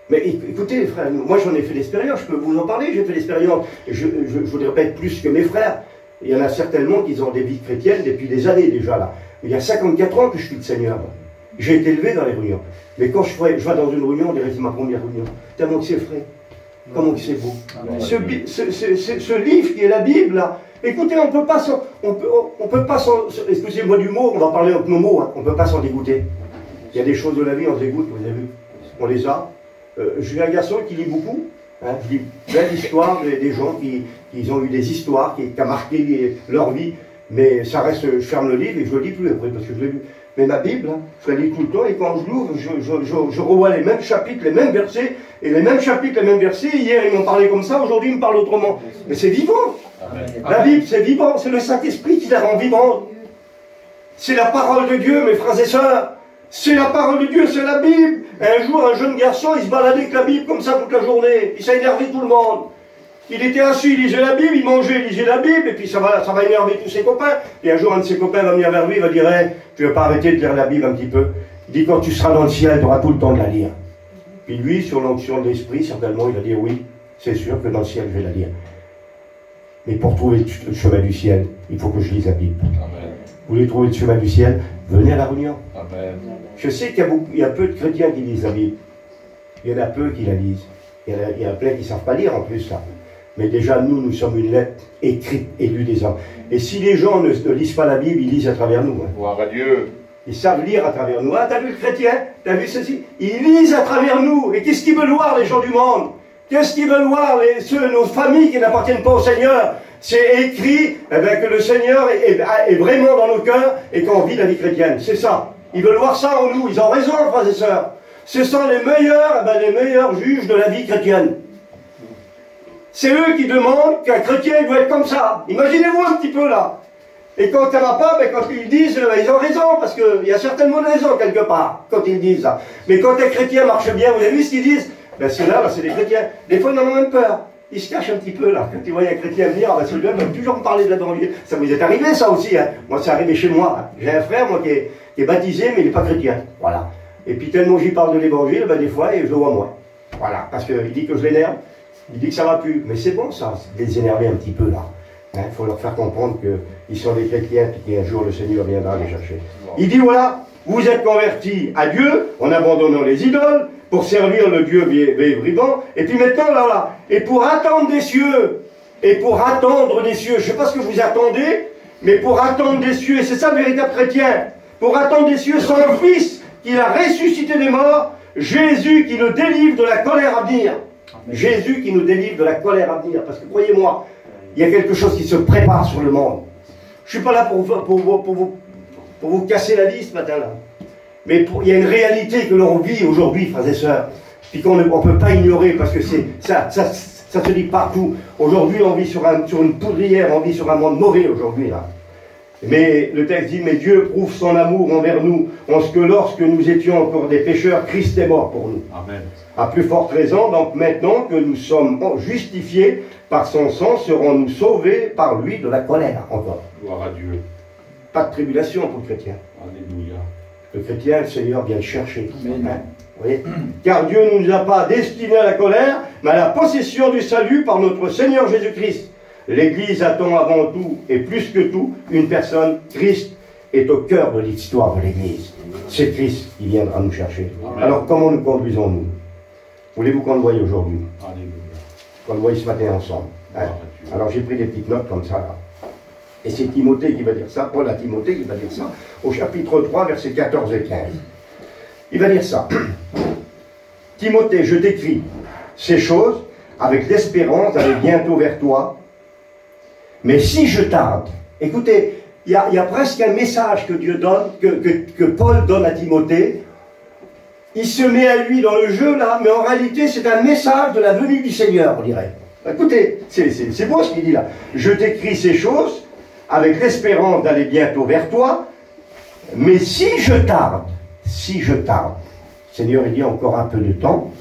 Mais écoutez, les frères, moi j'en ai fait l'expérience, je peux vous en parler, j'ai fait l'expérience. Je ne voudrais pas être plus que mes frères. Il y en a certainement qui ont des vies chrétiennes depuis des années déjà là. Il y a 54 ans que je suis le Seigneur. J'ai été élevé dans les réunions. Mais quand je vais dans une réunion, on dirait que c'est ma première réunion. Tellement que c'est frais. Comment que c'est beau. Ce livre qui est la Bible, là, écoutez, on peut pas s'en, excusez-moi du mot, on va parler avec nos mots, hein, on ne peut pas s'en dégoûter. Il y a des choses de la vie, on se dégoûte, vous avez vu. On les a. Je suis un garçon qui lit beaucoup. Hein, je lis plein d'histoires des gens qui ont eu des histoires, qui ont marqué leur vie. Mais ça reste, je ferme le livre et je le lis plus après, parce que je l'ai lu. Mais ma Bible, hein, je la lis tout le temps, et quand je l'ouvre, je revois les mêmes chapitres, les mêmes versets, et les mêmes chapitres, les mêmes versets. Hier, ils m'ont parlé comme ça, aujourd'hui, ils me parlent autrement. Mais c'est vivant. Amen. La Bible, c'est vivant, c'est le Saint-Esprit qui la rend vivante. C'est la parole de Dieu, mes frères et sœurs. C'est la parole de Dieu, c'est la Bible. Un jour, un jeune garçon, il se baladait avec la Bible comme ça toute la journée. Puis ça énervait tout le monde. Il était assis, il lisait la Bible, il mangeait, il lisait la Bible, et puis ça va énerver tous ses copains. Et un jour, un de ses copains va venir vers lui, il va dire hey, tu ne veux pas arrêter de lire la Bible un petit peu? Il dit quand tu seras dans le ciel, tu auras tout le temps de la lire. Puis lui, sur l'onction de l'esprit, certainement, il va dire oui, c'est sûr que dans le ciel, je vais la lire. Mais pour trouver le chemin du ciel, il faut que je lise la Bible. Amen. Vous voulez trouver le chemin du ciel? Venez à la réunion. Amen. Je sais qu'il y a peu de chrétiens qui lisent la Bible. Il y en a peu qui la lisent. Il y en a plein qui ne savent pas lire en plus, là. Mais déjà, nous sommes une lettre écrite et lue des hommes. Et si les gens ne lisent pas la Bible, ils lisent à travers nous. Hein. Gloire à Dieu. Ils savent lire à travers nous. Ah, t'as vu le chrétien? T'as vu ceci? Ils lisent à travers nous. Et qu'est-ce qu'ils veulent voir, les gens du monde? Qu'est-ce qu'ils veulent voir, nos familles qui n'appartiennent pas au Seigneur? C'est écrit que le Seigneur est vraiment dans nos cœurs et qu'on vit la vie chrétienne. C'est ça. Ils veulent voir ça en nous. Ils ont raison, frères et sœurs. ce sont les meilleurs juges de la vie chrétienne. C'est eux qui demandent qu'un chrétien doit être comme ça. Imaginez-vous un petit peu là. Et quand ça ne va pas, ben, quand ils disent, ils ont raison, parce qu'il y a certainement raison quelque part, quand ils disent ça. Mais quand un chrétien marche bien, vous avez vu ce qu'ils disent? Ben ceux-là, c'est des chrétiens. Des fois, ils en ont même peur. Ils se cachent un petit peu là. Quand ils voient un chrétien venir, ben, celui-là va toujours me parler de l'évangile. Ça vous est arrivé ça aussi, hein? Moi, c'est arrivé chez moi. Hein. J'ai un frère, moi, qui est baptisé, mais il n'est pas chrétien. Voilà. Et puis tellement j'y parle de l'évangile, ben, des fois, et je le vois moi. Voilà. Parce qu'il dit que je l'énerve. Il dit que ça ne va plus. Mais c'est bon ça, de les énerver un petit peu là. Il faut leur faire comprendre qu'ils sont des chrétiens et qu'un jour le Seigneur viendra les chercher. Il dit voilà, vous êtes convertis à Dieu en abandonnant les idoles pour servir le Dieu vivant. Et puis maintenant, là, et pour attendre des cieux, je ne sais pas ce que vous attendez, mais pour attendre des cieux, et c'est ça le véritable chrétien, pour attendre des cieux son Fils qu'il a ressuscité des morts, Jésus qui nous délivre de la colère à venir. Jésus qui nous délivre de la colère à venir. Parce que croyez-moi, il y a quelque chose qui se prépare sur le monde. Je ne suis pas là pour vous casser la vie ce matin-là. Mais il y a une réalité que l'on vit aujourd'hui, frères et sœurs, puis qu'on ne peut pas ignorer parce que ça se dit partout. Aujourd'hui, on vit sur une poudrière, on vit sur un monde mauvais aujourd'hui, là. Mais le texte dit, mais Dieu prouve son amour envers nous, en ce que lorsque nous étions encore des pécheurs, Christ est mort pour nous. Amen. À plus forte raison, donc maintenant que nous sommes justifiés par son sang, serons-nous sauvés par lui de la colère encore. Gloire à Dieu. Pas de tribulation pour le chrétien. Alléluia. Le chrétien, le Seigneur vient le chercher. Amen. Vous voyez? Car Dieu ne nous a pas destinés à la colère, mais à la possession du salut par notre Seigneur Jésus-Christ. L'Église attend avant tout, et plus que tout, une personne. Christ est au cœur de l'histoire de l'Église. C'est Christ qui viendra nous chercher. Amen. Alors comment nous conduisons-nous? Voulez-vous qu'on le voie aujourd'hui? Qu'on le voie ce matin ensemble. Hein? Alors j'ai pris des petites notes comme ça là. Et c'est Timothée qui va dire ça, Paul à Timothée qui va dire ça, au chapitre 3, versets 14 et 15. Il va dire ça. Timothée, je t'écris ces choses avec l'espérance d'aller bientôt vers toi. Mais si je tarde, écoutez, il y a presque un message que Dieu donne, que Paul donne à Timothée. Il se met à lui dans le jeu là, mais en réalité c'est un message de la venue du Seigneur, on dirait. Écoutez, c'est beau ce qu'il dit là. Je t'écris ces choses avec l'espérance d'aller bientôt vers toi, mais si je tarde, Seigneur il dit encore un peu de temps,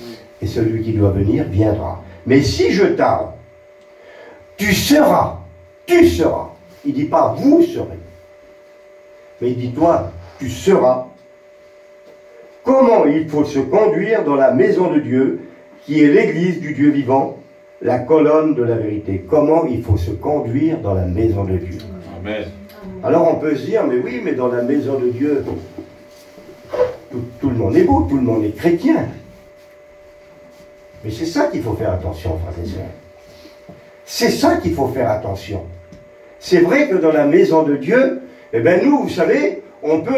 et celui qui doit venir viendra. Mais si je tarde, tu seras. Il ne dit pas vous serez, mais il dit toi, tu seras. Comment il faut se conduire dans la maison de Dieu, qui est l'église du Dieu vivant, la colonne de la vérité. Comment il faut se conduire dans la maison de Dieu. Amen. Alors on peut se dire, mais oui, mais dans la maison de Dieu, tout le monde est beau, tout le monde est chrétien. Mais c'est ça qu'il faut faire attention, frères et sœurs. C'est ça qu'il faut faire attention. C'est vrai que dans la maison de Dieu, eh bien nous, vous savez, on peut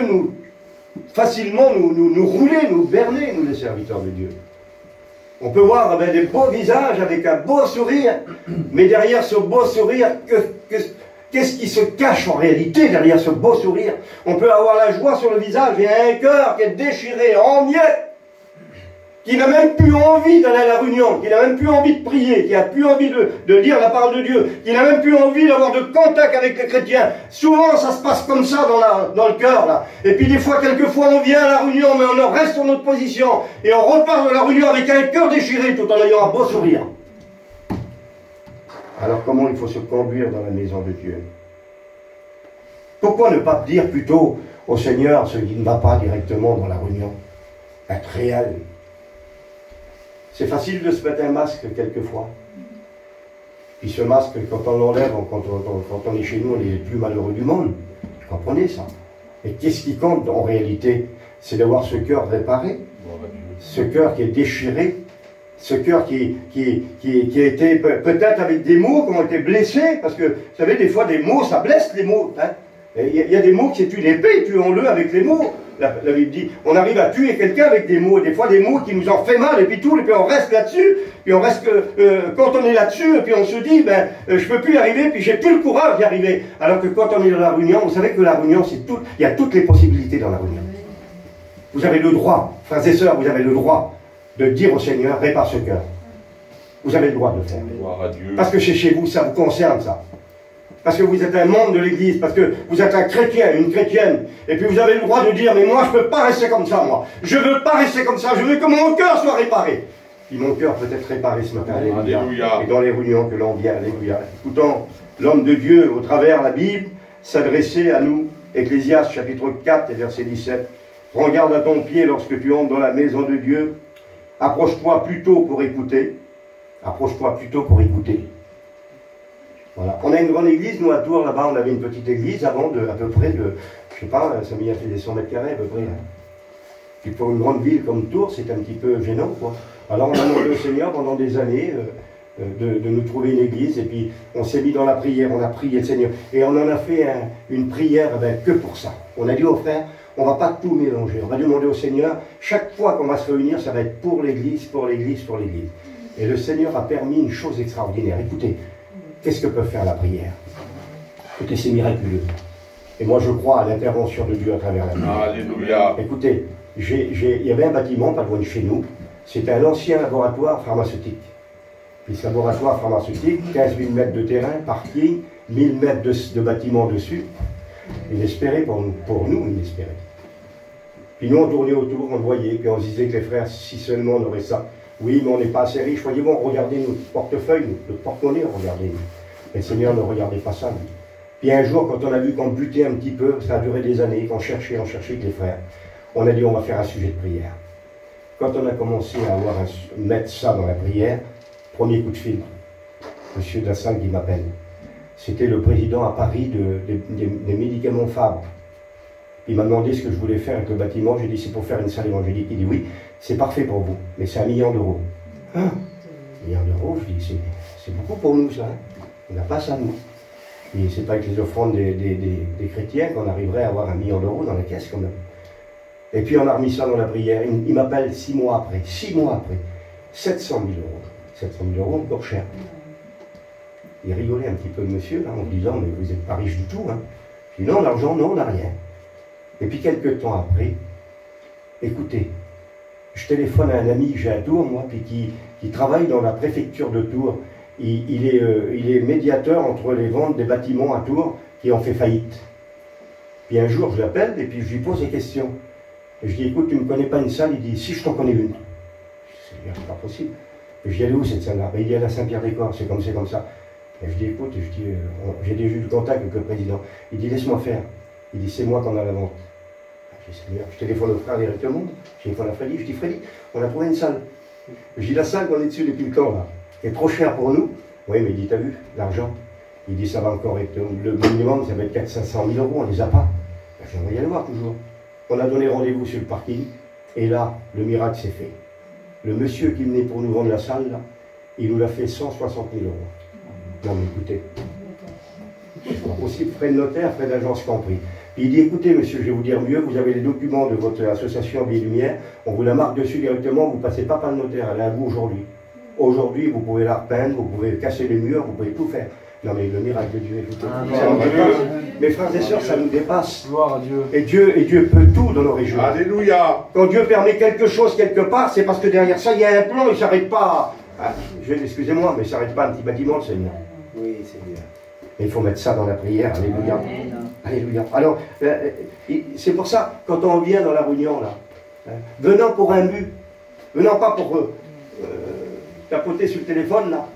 facilement nous rouler, nous berner, nous les serviteurs de Dieu. On peut voir des beaux visages avec un beau sourire, mais derrière ce beau sourire, qu'est-ce qui se cache en réalité derrière ce beau sourire? On peut avoir la joie sur le visage et un cœur qui est déchiré en miettes, qui n'a même plus envie d'aller à la réunion, qui n'a même plus envie de prier, qui n'a plus envie de lire la parole de Dieu, qui n'a même plus envie d'avoir de contact avec les chrétiens. Souvent, ça se passe comme ça dans le cœur, là. Et puis, quelquefois, on vient à la réunion, mais on reste sur notre position, et on repart de la réunion avec un cœur déchiré, tout en ayant un beau sourire. Alors, comment il faut se conduire dans la maison de Dieu? Pourquoi ne pas dire plutôt au Seigneur ce qui ne va pas directement dans la réunion? Être réel. C'est facile de se mettre un masque quelquefois. Puis ce masque, quand on l'enlève, quand on est chez nous, on est les plus malheureux du monde. Vous comprenez ça? Et qu'est-ce qui compte en réalité? C'est d'avoir ce cœur réparé, ce cœur qui est déchiré, ce cœur qui a été peut-être avec des mots qui ont été blessés, parce que, vous savez, des fois, des mots, ça blesse les mots. Hein? Il y a des mots qui tuent l'épée, tuons-le avec les mots. La Bible dit, on arrive à tuer quelqu'un avec des mots, des fois des mots qui nous en fait mal, et puis on reste là-dessus, puis on reste quand on est là-dessus, et puis on se dit, je peux plus y arriver, puis j'ai plus le courage d'y arriver. Alors que quand on est dans la réunion, vous savez que la réunion, il y a toutes les possibilités dans la réunion. Vous avez le droit, frères et sœurs, vous avez le droit de dire au Seigneur, répare ce cœur. Vous avez le droit de le faire. Parce que c'est chez vous, ça vous concerne, ça. Parce que vous êtes un membre de l'Église, parce que vous êtes un chrétien, une chrétienne. Et puis vous avez le droit de dire, mais moi je ne peux pas rester comme ça, moi. Je ne veux pas rester comme ça, je veux que mon cœur soit réparé. Et mon cœur peut être réparé ce matin, alléluia. Et dans les réunions que l'on vient, alléluia. Écoutons l'homme de Dieu, au travers de la Bible, s'adresser à nous. Ecclésiaste, chapitre 4, et verset 17. Prends garde à ton pied lorsque tu entres dans la maison de Dieu. Approche-toi plutôt pour écouter. Approche-toi plutôt pour écouter. Voilà. On a une grande église, nous à Tours, là-bas, on avait une petite église avant de, à peu près de, je sais pas, ça m'a fait des 100 mètres carrés à peu près. Et pour une grande ville comme Tours, c'est un petit peu gênant, quoi. Alors on a demandé au Seigneur pendant des années de nous trouver une église, et puis on s'est mis dans la prière, on a prié le Seigneur. Et on en a fait une prière que pour ça. On a dit aux frères, on ne va pas tout mélanger, on va demander au Seigneur, chaque fois qu'on va se réunir, ça va être pour l'église, pour l'église, pour l'église. Et le Seigneur a permis une chose extraordinaire. Écoutez, qu'est-ce que peut faire la prière? Écoutez, c'est miraculeux. Et moi, je crois à l'intervention de Dieu à travers la prière. Alléluia. Écoutez, il y avait un bâtiment pas loin de chez nous. C'était un ancien laboratoire pharmaceutique. Puis ce laboratoire pharmaceutique, 15 000 mètres de terrain, parking, 1000 mètres de bâtiment dessus. Inespéré pour nous, inespéré. Puis nous, on tournait autour, on le voyait, puis on se disait que les frères, si seulement on aurait ça. Oui, mais on n'est pas assez riches. Voyez, bon, regardez notre portefeuille, notre porte-monnaie, regardez. Mais le Seigneur ne regardait pas ça, lui. Puis un jour, quand on a vu qu'on butait un petit peu, ça a duré des années, qu'on cherchait avec les frères, on a dit, on va faire un sujet de prière. Quand on a commencé à mettre ça dans la prière, premier coup de fil, monsieur Dassalle qui m'appelle. C'était le président à Paris des médicaments Fabre. Il m'a demandé ce que je voulais faire avec le bâtiment. J'ai dit, c'est pour faire une salle évangélique. Il dit, oui, c'est parfait pour vous, mais c'est 1 million d'euros. Hein? 1 million d'euros, je dis, c'est beaucoup pour nous, ça. Hein? On n'a pas ça, nous. Et c'est pas avec les offrandes des chrétiens qu'on arriverait à avoir 1 million d'euros dans la caisse, quand même. Et puis on a remis ça dans la prière. Il m'appelle 6 mois après. 6 mois après. 700 000 euros. 700 000 euros, encore cher. Il rigolait un petit peu, le monsieur, là, en disant, mais vous n'êtes pas riche du tout. Hein. Je dis, non, l'argent, non, on n'a rien. Et puis quelques temps après, écoutez, je téléphone à un ami que j'ai à Tours, moi, puis qui travaille dans la préfecture de Tours. Il est médiateur entre les ventes des bâtiments à Tours qui ont fait faillite. Puis un jour, je l'appelle et puis je lui pose des questions. Et je dis, écoute, tu ne me connais pas une salle? Il dit, si, je t'en connais une. Je dis, c'est pas possible. Et je dis, elle est où cette salle-là? Il dit, à la Saint-Pierre-des-Corps, c'est comme ça. Et je dis, écoute, j'ai déjà eu le contact avec le président. Il dit, laisse-moi faire. Il dit, c'est moi qu'on a la vente. Je dis, Seigneur, je téléphone au frère directement. Je téléphone à Freddy. Je dis, Freddy, on a trouvé une salle. Je dis, la salle qu'on est dessus depuis le temps, là, est trop chère pour nous. Oui, mais il dit, t'as vu, l'argent? Il dit, ça va encore être, le minimum, ça va être 400 000 euros, on ne les a pas. Ben, j'aimerais y aller voir toujours. On a donné rendez-vous sur le parking, et là, le miracle s'est fait. Le monsieur qui venait pour nous vendre la salle, là, il nous l'a fait 160 000 euros. Non, mais écoutez, c'est pas possible, frais de notaire, frais d'agence compris. Il dit, écoutez, monsieur, je vais vous dire mieux, vous avez les documents de votre association Vie et Lumière, on vous la marque dessus directement, vous ne passez pas par le notaire, elle est à vous aujourd'hui. Aujourd'hui, vous pouvez la repeindre, vous pouvez casser les murs, vous pouvez tout faire. Non, mais le miracle de Dieu est tout. Ça nous dépasse. Mes frères et sœurs, ça nous dépasse. Gloire à Dieu. Et Dieu peut tout dans nos régions. Alléluia. Quand Dieu permet quelque chose quelque part, c'est parce que derrière ça, il y a un plan, il ne s'arrête pas. Ah, excusez-moi, mais il ne s'arrête pas un petit bâtiment, le Seigneur. Oui, Seigneur. Et il faut mettre ça dans la prière. Alléluia. Alléluia. Alors, c'est pour ça, quand on vient dans la réunion, là, venant pour un but, venant pas pour tapoter sur le téléphone, là,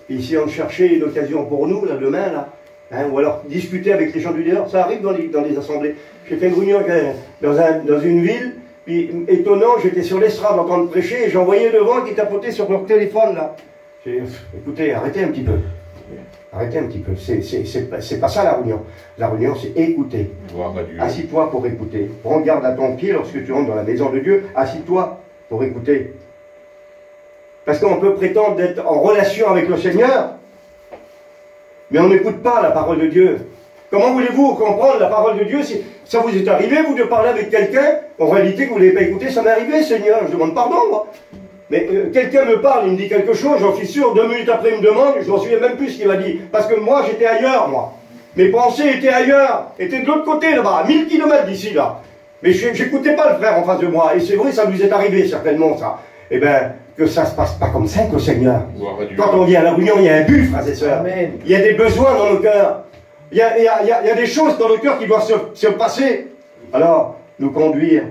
et ici on cherchait une occasion pour nous, là, demain, là, hein, ou alors discuter avec les gens du dehors, ça arrive dans les assemblées. J'ai fait une réunion dans une ville, puis étonnant, j'étais sur l'estrade en train de prêcher, et j'en voyais devant qui tapotaient sur leur téléphone, là. Écoutez, arrêtez un petit peu. Arrêtez un petit peu. C'est pas ça la réunion. La réunion, c'est écouter. Assis-toi pour écouter. Prends garde à ton pied lorsque tu rentres dans la maison de Dieu. Assis-toi pour écouter. Parce qu'on peut prétendre d'être en relation avec le Seigneur, mais on n'écoute pas la parole de Dieu. Comment voulez-vous comprendre la parole de Dieu si ça vous est arrivé, vous, de parler avec quelqu'un, en réalité que vous ne l'avez pas écouté? Ça m'est arrivé, Seigneur, je demande pardon, moi. Mais quelqu'un me parle, il me dit quelque chose, j'en suis sûr, 2 minutes après il me demande, je ne m'en souviens même plus ce qu'il m'a dit. Parce que moi, j'étais ailleurs, moi. Mes pensées étaient ailleurs, étaient de l'autre côté, là-bas, à 1000 km d'ici, là. Mais j'écoutais pas le frère en face de moi. Et c'est vrai, ça nous est arrivé certainement, ça. Eh bien, que ça se passe pas comme ça au Seigneur. Quand on vient à la réunion, il y a un but, frères et sœurs. Amen. Il y a des besoins dans nos cœurs. Il y a des choses dans nos cœurs qui doivent se passer. Alors, nous conduire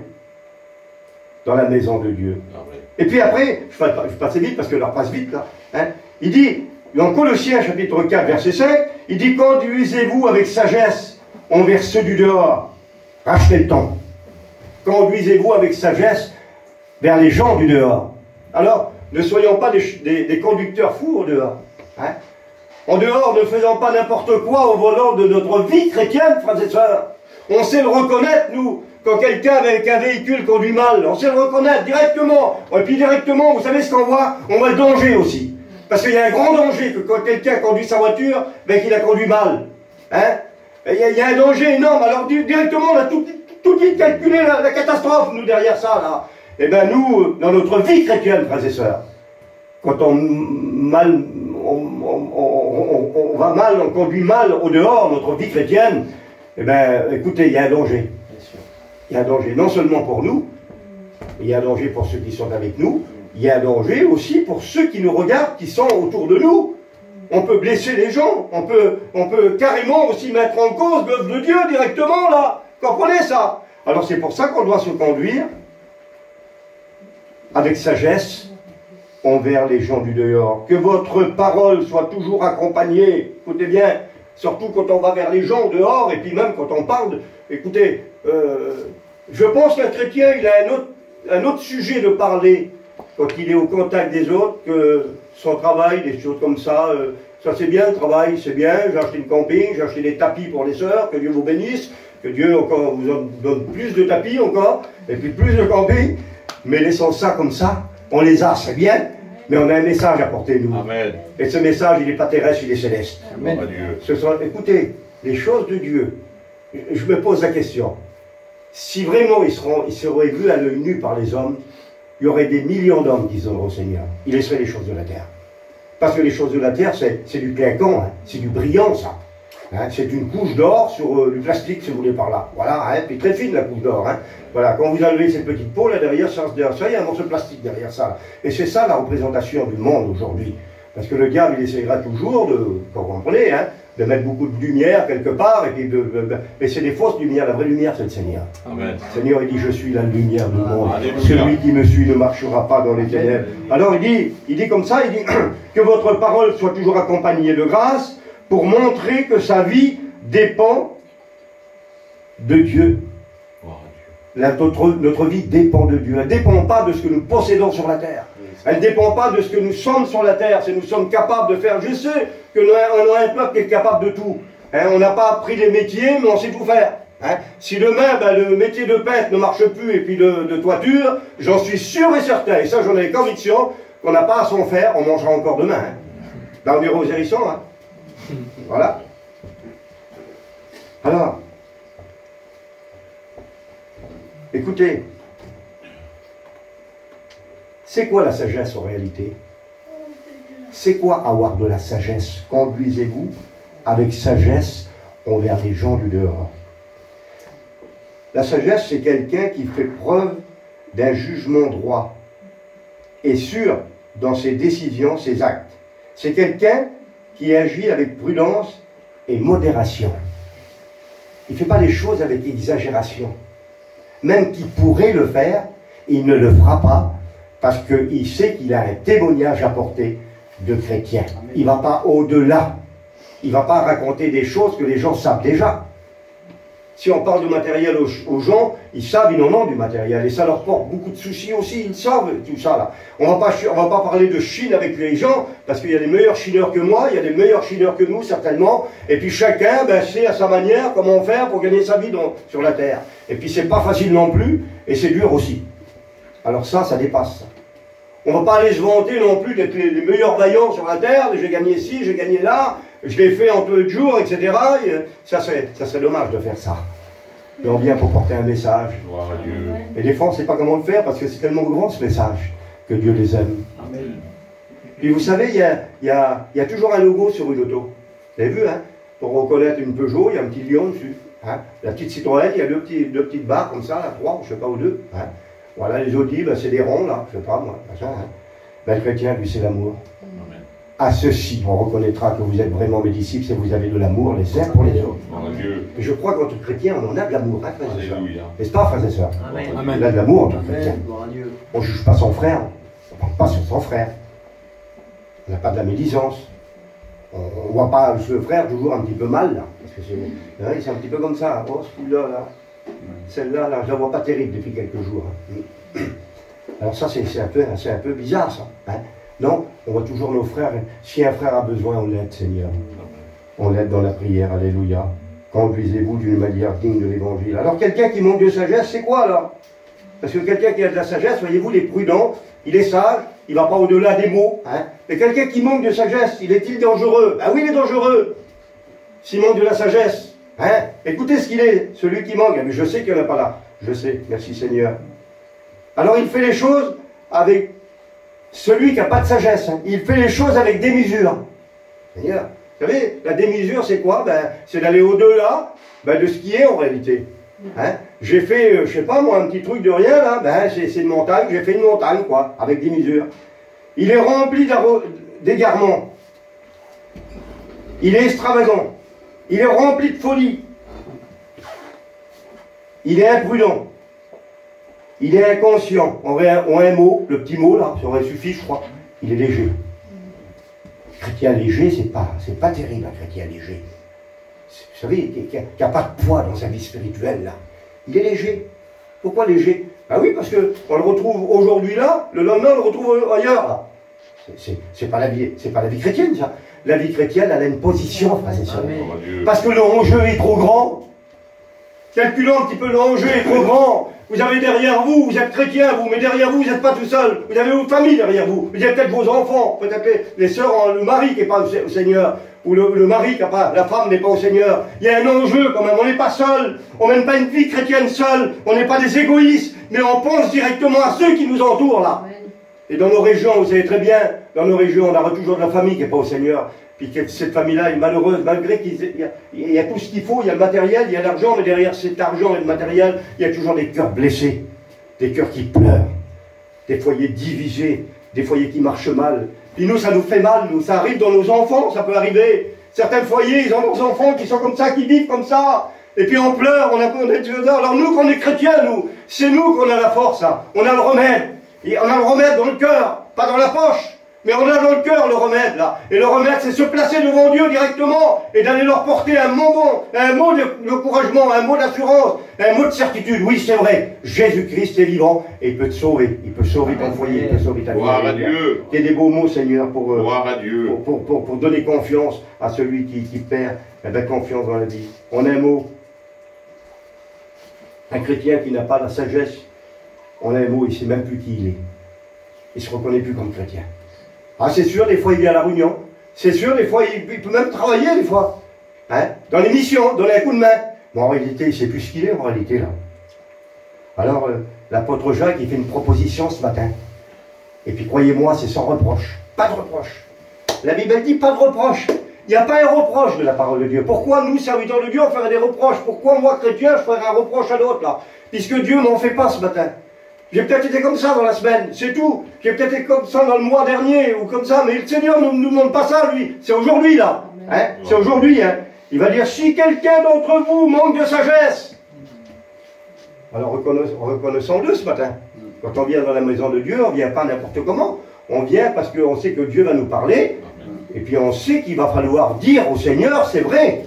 dans la maison de Dieu. Amen. Et puis après, je passe vite parce que l'heure passe vite là. Hein, il dit, dans Colossiens chapitre 4, verset 5, il dit, conduisez-vous avec sagesse envers ceux du dehors. Rachetez le temps. Conduisez-vous avec sagesse vers les gens du dehors. Alors, ne soyons pas des conducteurs fous au dehors. Hein? En dehors, ne faisons pas n'importe quoi au volant de notre vie chrétienne, frères et sœurs. On sait le reconnaître, nous, quand quelqu'un avec un véhicule conduit mal. On sait le reconnaître directement. Et puis directement, vous savez ce qu'on voit? On voit le danger aussi. Parce qu'il y a un grand danger que quand quelqu'un conduit sa voiture, ben, qu'il a conduit mal. Hein? Il y a un danger énorme. Alors directement, on a tout de suite calculé la catastrophe, nous, derrière ça, là. Eh bien, nous, dans notre vie chrétienne, frères et sœurs, quand on va mal, on conduit mal au dehors, notre vie chrétienne, eh bien, écoutez, il y a un danger. Il y a un danger, non seulement pour nous, il y a un danger pour ceux qui sont avec nous, il y a un danger aussi pour ceux qui nous regardent, qui sont autour de nous. On peut blesser les gens, on peut carrément aussi mettre en cause l'œuvre de Dieu directement, là. Comprenez ça? Alors c'est pour ça qu'on doit se conduire avec sagesse envers les gens du dehors. Que votre parole soit toujours accompagnée, écoutez bien, surtout quand on va vers les gens dehors, et puis même quand on parle, écoutez, je pense qu'un chrétien, il a un autre sujet de parler quand il est au contact des autres, que son travail, des choses comme ça, ça c'est bien, le travail c'est bien, j'ai acheté une camping, j'ai acheté des tapis pour les sœurs, que Dieu vous bénisse, que Dieu encore vous en donne plus de tapis encore, et puis plus de camping, mais laissons ça comme ça, on les a, c'est bien, mais on a un message à porter nous. Amen. Et ce message, il n'est pas terrestre, il est céleste. Amen. Écoutez, les choses de Dieu, je me pose la question, si vraiment ils seraient vus à l'œil nu par les hommes, il y aurait des millions d'hommes qui seraient au Seigneur. Il laisserait les choses de la terre. Parce que les choses de la terre, c'est du clinquant, hein, c'est du brillant, ça. Hein, c'est une couche d'or sur du plastique, si vous voulez, par là. Voilà, hein, puis très fine la couche d'or. Hein. Voilà, quand vous enlevez cette petite peau, là derrière ça, il y a un morceau de plastique derrière ça. Et c'est ça la représentation du monde aujourd'hui. Parce que le diable, il essaiera toujours de, vous comprenez, hein, de mettre beaucoup de lumière quelque part, et puis mais c'est des fausses lumières. La vraie lumière, c'est le Seigneur. Amen. Le Seigneur, il dit, je suis la lumière du monde. Celui qui me suit ne marchera pas dans les ténèbres. Alors il dit comme ça, il dit que votre parole soit toujours accompagnée de grâce, pour montrer que sa vie dépend de Dieu. Notre vie dépend de Dieu. Elle ne dépend pas de ce que nous possédons sur la terre. Elle ne dépend pas de ce que nous sommes sur la terre. Si nous sommes capables de faire, je sais que nous avons un peuple qui est capable de tout. Hein, on n'a pas appris les métiers, mais on sait tout faire. Hein. Si demain, le métier de peintre ne marche plus et puis de toiture, j'en suis sûr et certain, et ça j'en ai conviction, qu'on n'a pas à s'en faire, on mangera encore demain. Hein. Dans les aux hérissons, hein. Voilà. Alors, écoutez, c'est quoi la sagesse en réalité? C'est quoi avoir de la sagesse? Conduisez-vous avec sagesse envers les gens du dehors. La sagesse, c'est quelqu'un qui fait preuve d'un jugement droit et sûr dans ses décisions, ses actes. C'est quelqu'un qui agit avec prudence et modération. Il ne fait pas les choses avec exagération. Même qu'il pourrait le faire, il ne le fera pas, parce qu'il sait qu'il a un témoignage à porter de chrétien. Il ne va pas au-delà. Il ne va pas raconter des choses que les gens savent déjà. Si on parle de matériel aux gens, ils savent, ils en ont du matériel. Et ça leur porte beaucoup de soucis aussi, ils savent tout ça là. On va pas parler de Chine avec les gens, parce qu'il y a des meilleurs chineurs que moi, il y a des meilleurs chineurs que nous, certainement. Et puis chacun, sait à sa manière comment faire pour gagner sa vie sur la terre. Et puis c'est pas facile non plus, et c'est dur aussi. Alors ça dépasse. On ne va pas aller se vanter non plus d'être les meilleurs vaillants sur la terre, j'ai gagné ici, j'ai gagné là, je l'ai fait en peu de jours, etc. Et ça serait dommage de faire ça. Mais on vient pour porter un message. Et des fois, on ne sait pas comment le faire parce que c'est tellement grand ce message que Dieu les aime. Amen. Puis vous savez, il y a toujours un logo sur une auto. Vous avez vu, hein? Pour reconnaître une Peugeot, il y a un petit lion dessus. Hein. La petite Citroën, il y a deux petites barres comme ça, là, 3, je ne sais pas, ou 2. Hein. Voilà, les Audi, ben, c'est des ronds, là, je ne sais pas, moi. Machin, hein. Ben, le chrétien, lui, c'est l'amour. À ceci, on reconnaîtra que vous êtes vraiment mes disciples si vous avez de l'amour les uns pour les autres. Et je crois qu'entre chrétiens, on en a de l'amour, hein, frères et sœurs. N'est-ce pas, frères et sœurs? On a de l'amour entre chrétiens. On ne juge pas son frère, on ne parle pas sur son frère. On n'a pas de la médisance. On ne voit pas ce frère toujours un petit peu mal, là. Parce que c'est un petit peu comme ça. Oh, celui-là, là. Celle-là, là, je ne la vois pas terrible depuis quelques jours. Hein. Alors ça, c'est un peu bizarre, ça. Hein. Non, on voit toujours nos frères. Si un frère a besoin, on l'aide, Seigneur. On l'aide dans la prière, alléluia. Conduisez-vous d'une manière digne de l'évangile. Alors quelqu'un qui manque de sagesse, c'est quoi là? Parce que quelqu'un qui a de la sagesse, voyez-vous, il est prudent, il est sage, il ne va pas au-delà des mots. Hein. Mais quelqu'un qui manque de sagesse, il est-il dangereux? Ah oui, il est dangereux. S'il manque de la sagesse. Hein. Écoutez ce qu'il est, celui qui manque. Mais je sais qu'il n'y en a pas là. Je sais, merci Seigneur. Alors il fait les choses avec celui qui n'a pas de sagesse. Hein. Il fait les choses avec démesure. Seigneur. Vous savez, la démesure, c'est quoi? Ben, c'est d'aller au-delà de ce qui est en réalité. Hein? J'ai fait, je sais pas moi, un petit truc de rien, là, ben, c'est une montagne, j'ai fait une montagne, quoi, avec démesure. Il est rempli d'égarements. Il est extravagant. Il est rempli de folie. Il est imprudent. Il est inconscient. En un mot, le petit mot, là, ça aurait suffi, je crois. Il est léger. Chrétien léger, c'est pas terrible, un chrétien léger. Vous savez, qui n'a pas de poids dans sa vie spirituelle, là. Il est léger. Pourquoi léger? Ah oui, parce qu'on le retrouve aujourd'hui là, le lendemain, on le retrouve ailleurs, là. C'est pas la vie chrétienne, ça. La vie chrétienne, elle a une position, frères et sœurs. Parce que l'enjeu est trop grand. Calculons un petit peu, l'enjeu est trop grand. Vous avez derrière vous, vous êtes chrétien, vous, mais derrière vous, vous n'êtes pas tout seul. Vous avez votre famille derrière vous. Vous avez peut-être vos enfants, peut-être les sœurs, le mari qui n'est pas au Seigneur, ou le mari qui n'a pas, la femme n'est pas au Seigneur. Il y a un enjeu quand même, on n'est pas seul. On mène pas une vie chrétienne seule. On n'est pas des égoïstes, mais on pense directement à ceux qui nous entourent là. Et dans nos régions, vous savez très bien, dans nos régions, on a toujours de la famille qui n'est pas au Seigneur. Puis cette famille-là est malheureuse, malgré qu'il y a tout ce qu'il faut, il y a le matériel, il y a l'argent, mais derrière cet argent et le matériel, il y a toujours des cœurs blessés, des cœurs qui pleurent, des foyers divisés, des foyers qui marchent mal. Puis nous, ça nous fait mal, nous, ça arrive dans nos enfants, ça peut arriver. Certains foyers, ils ont leurs enfants qui sont comme ça, qui vivent comme ça. Et puis on pleure, on est alors nous, quand on est chrétiens, nous, c'est nous qu'on a la force, hein. On a le remède. Et on a le remède dans le cœur, pas dans la poche. Mais on a dans le cœur le remède, là. Et le remède, c'est se placer devant Dieu directement et d'aller leur porter un mot d'encouragement, un mot d'assurance, un mot de certitude. Oui, c'est vrai, Jésus-Christ est vivant et il peut te sauver. Il peut sauver ton foyer, il peut sauver ta vie. Gloire à Dieu. Il y a des beaux mots, Seigneur, Gloire à Dieu. Pour donner confiance à celui qui perd confiance dans la vie. En un mot, un chrétien qui n'a pas la sagesse, en un mot, il ne sait même plus qui il est. Il ne se reconnaît plus comme chrétien. Ah, c'est sûr, des fois, il vient à la réunion. C'est sûr, des fois, il peut même travailler, des fois. Hein? Dans les missions, donner un coup de main. Bon, en réalité, il ne sait plus ce qu'il est, en réalité, là. Alors, l'apôtre Jacques, il fait une proposition ce matin. Et puis, croyez-moi, c'est sans reproche. Pas de reproche. La Bible, elle dit pas de reproche. Il n'y a pas un reproche de la parole de Dieu. Pourquoi, nous, serviteurs de Dieu, on ferait des reproches? Pourquoi, moi, chrétien, je ferais un reproche à l'autre, là? Puisque Dieu m'en fait pas ce matin. J'ai peut-être été comme ça dans la semaine, c'est tout. J'ai peut-être été comme ça dans le mois dernier, ou comme ça, mais le Seigneur ne nous demande pas ça, lui. C'est aujourd'hui, là. Hein? C'est aujourd'hui, hein. Il va dire, si quelqu'un d'entre vous manque de sagesse. Alors, reconnaissons-le ce matin. Quand on vient dans la maison de Dieu, on ne vient pas n'importe comment. On vient parce qu'on sait que Dieu va nous parler, et puis on sait qu'il va falloir dire au Seigneur, c'est vrai.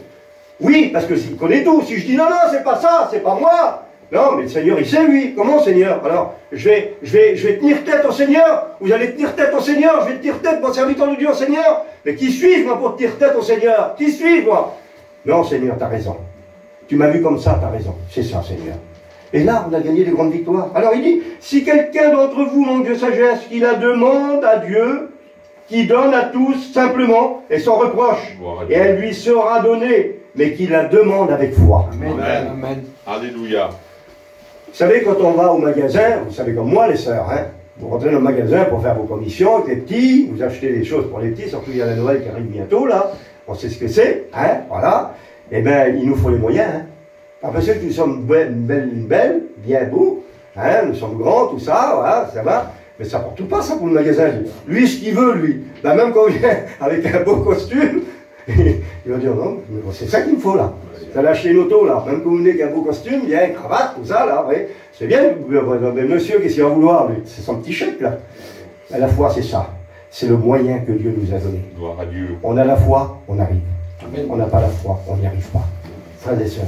Oui, parce qu'il connaît tout. Si je dis, non, non, c'est pas ça, c'est pas moi. Non, mais le Seigneur, il sait, lui. Comment, Seigneur? Alors, je vais tenir tête au Seigneur. Vous allez tenir tête au Seigneur. Je vais tenir tête, mon serviteur de Dieu, au Seigneur. Mais qui suis-je, moi, pour tenir tête au Seigneur? Qui suis-je, moi? Non, Seigneur, tu as raison. Tu m'as vu comme ça, tu as raison. C'est ça, Seigneur. Et là, on a gagné des grandes victoires. Alors, il dit, si quelqu'un d'entre vous manque de sagesse, qu'il la demande à Dieu, qui donne à tous simplement et sans reproche. Et elle lui sera donnée, mais qu'il la demande avec foi. Amen. Amen. Alléluia. Vous savez, quand on va au magasin, vous savez comme moi les sœurs, hein, vous rentrez dans le magasin pour faire vos commissions avec les petits, vous achetez des choses pour les petits, surtout il y a la Noël qui arrive bientôt là, on sait ce que c'est, hein, voilà, et bien il nous faut les moyens, hein. Après ça, nous sommes belles, bien beaux, hein, nous sommes grands, tout ça, voilà, ça va. Mais ça porte pas ça pour le magasin. Lui, ce qu'il veut, lui. Ben, même quand il vient avec un beau costume, il va dire non, c'est ça qu'il me faut là. Ça l'a acheté une auto là. Même quand vous venez avec un beau costume, il y a une cravate, tout ça là, oui. C'est bien. Mais monsieur, qu'est-ce qu'il va vouloir lui? C'est son petit chèque là. À la foi, c'est ça. C'est le moyen que Dieu nous a donné. Gloire à Dieu. On a la foi, on arrive. Amen. On n'a pas la foi, on n'y arrive pas. Frères et sœurs,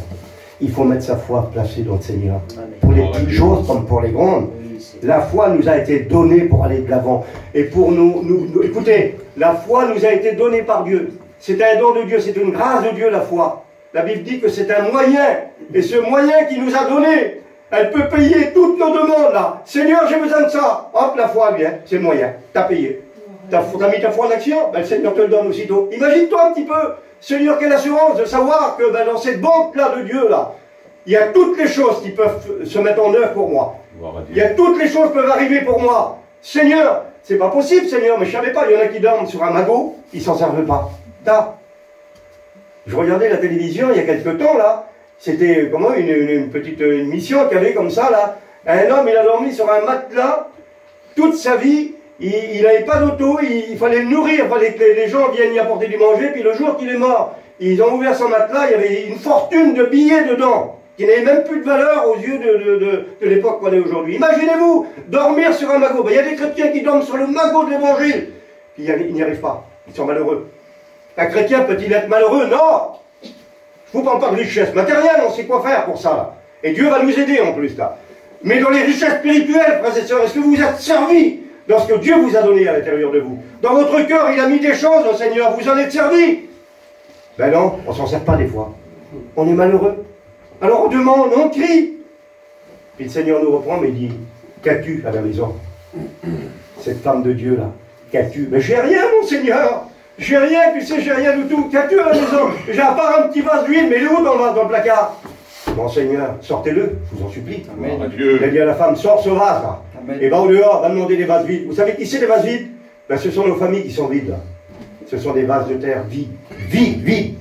il faut mettre sa foi placée dans le Seigneur. Amen. Pour les petites choses comme pour les grandes. La foi nous a été donnée pour aller de l'avant. Et pour nous, écoutez, la foi nous a été donnée par Dieu. C'est un don de Dieu, c'est une grâce de Dieu, la foi. La Bible dit que c'est un moyen. Et ce moyen qu'il nous a donné, elle peut payer toutes nos demandes, là. Seigneur, j'ai besoin de ça. Hop, la foi vient, c'est le moyen. T'as payé. T'as mis ta foi en action, ben, le Seigneur te le donne aussitôt. Imagine-toi un petit peu, Seigneur, quelle assurance de savoir que ben, dans cette banque-là de Dieu, là, il y a toutes les choses qui peuvent se mettre en œuvre pour moi. Il y a toutes les choses qui peuvent arriver pour moi. Seigneur, c'est pas possible, Seigneur, mais je savais pas, il y en a qui dorment sur un magot, ils s'en servent pas. Je regardais la télévision il y a quelques temps, là, c'était comment une petite émission qu'il y avait comme ça, là. Un homme, il a dormi sur un matelas toute sa vie, il n'avait pas d'auto, il fallait le nourrir, il fallait que les gens viennent y apporter du manger, puis le jour qu'il est mort, ils ont ouvert son matelas, il y avait une fortune de billets dedans, qui n'avait même plus de valeur aux yeux de l'époque qu'on est aujourd'hui. Imaginez-vous, dormir sur un magot. Ben, il y a des chrétiens qui dorment sur le magot de l'évangile, puis ils n'y arrivent pas, ils sont malheureux. Un chrétien peut-il être malheureux? Non! Je ne vous parle pas de richesse matérielle, on sait quoi faire pour ça, là. Et Dieu va nous aider en plus, là. Mais dans les richesses spirituelles, frères et sœurs, est-ce que vous êtes servis dans ce que Dieu vous a donné à l'intérieur de vous? Dans votre cœur, il a mis des choses, au Seigneur, vous en êtes servis? Ben non, on ne s'en sert pas des fois. On est malheureux. Alors on demande, on crie. Puis le Seigneur nous reprend, mais il dit, qu'as-tu à la maison? Cette femme de Dieu, là, qu'as-tu? Mais j'ai rien, mon Seigneur. J'ai rien, tu sais, j'ai rien du tout. Qu'as-tu à la maison? J'ai à part un petit vase d'huile, mais il est où dans le placard? Mon Seigneur, sortez-le, je vous en supplie. Amen. Il a dit à la femme, sors ce vase là. Amen. Et va au dehors, va demander des vases vides. Vous savez qui c'est les vases vides? Ben, ce sont nos familles qui sont vides là. Ce sont des vases de terre vides.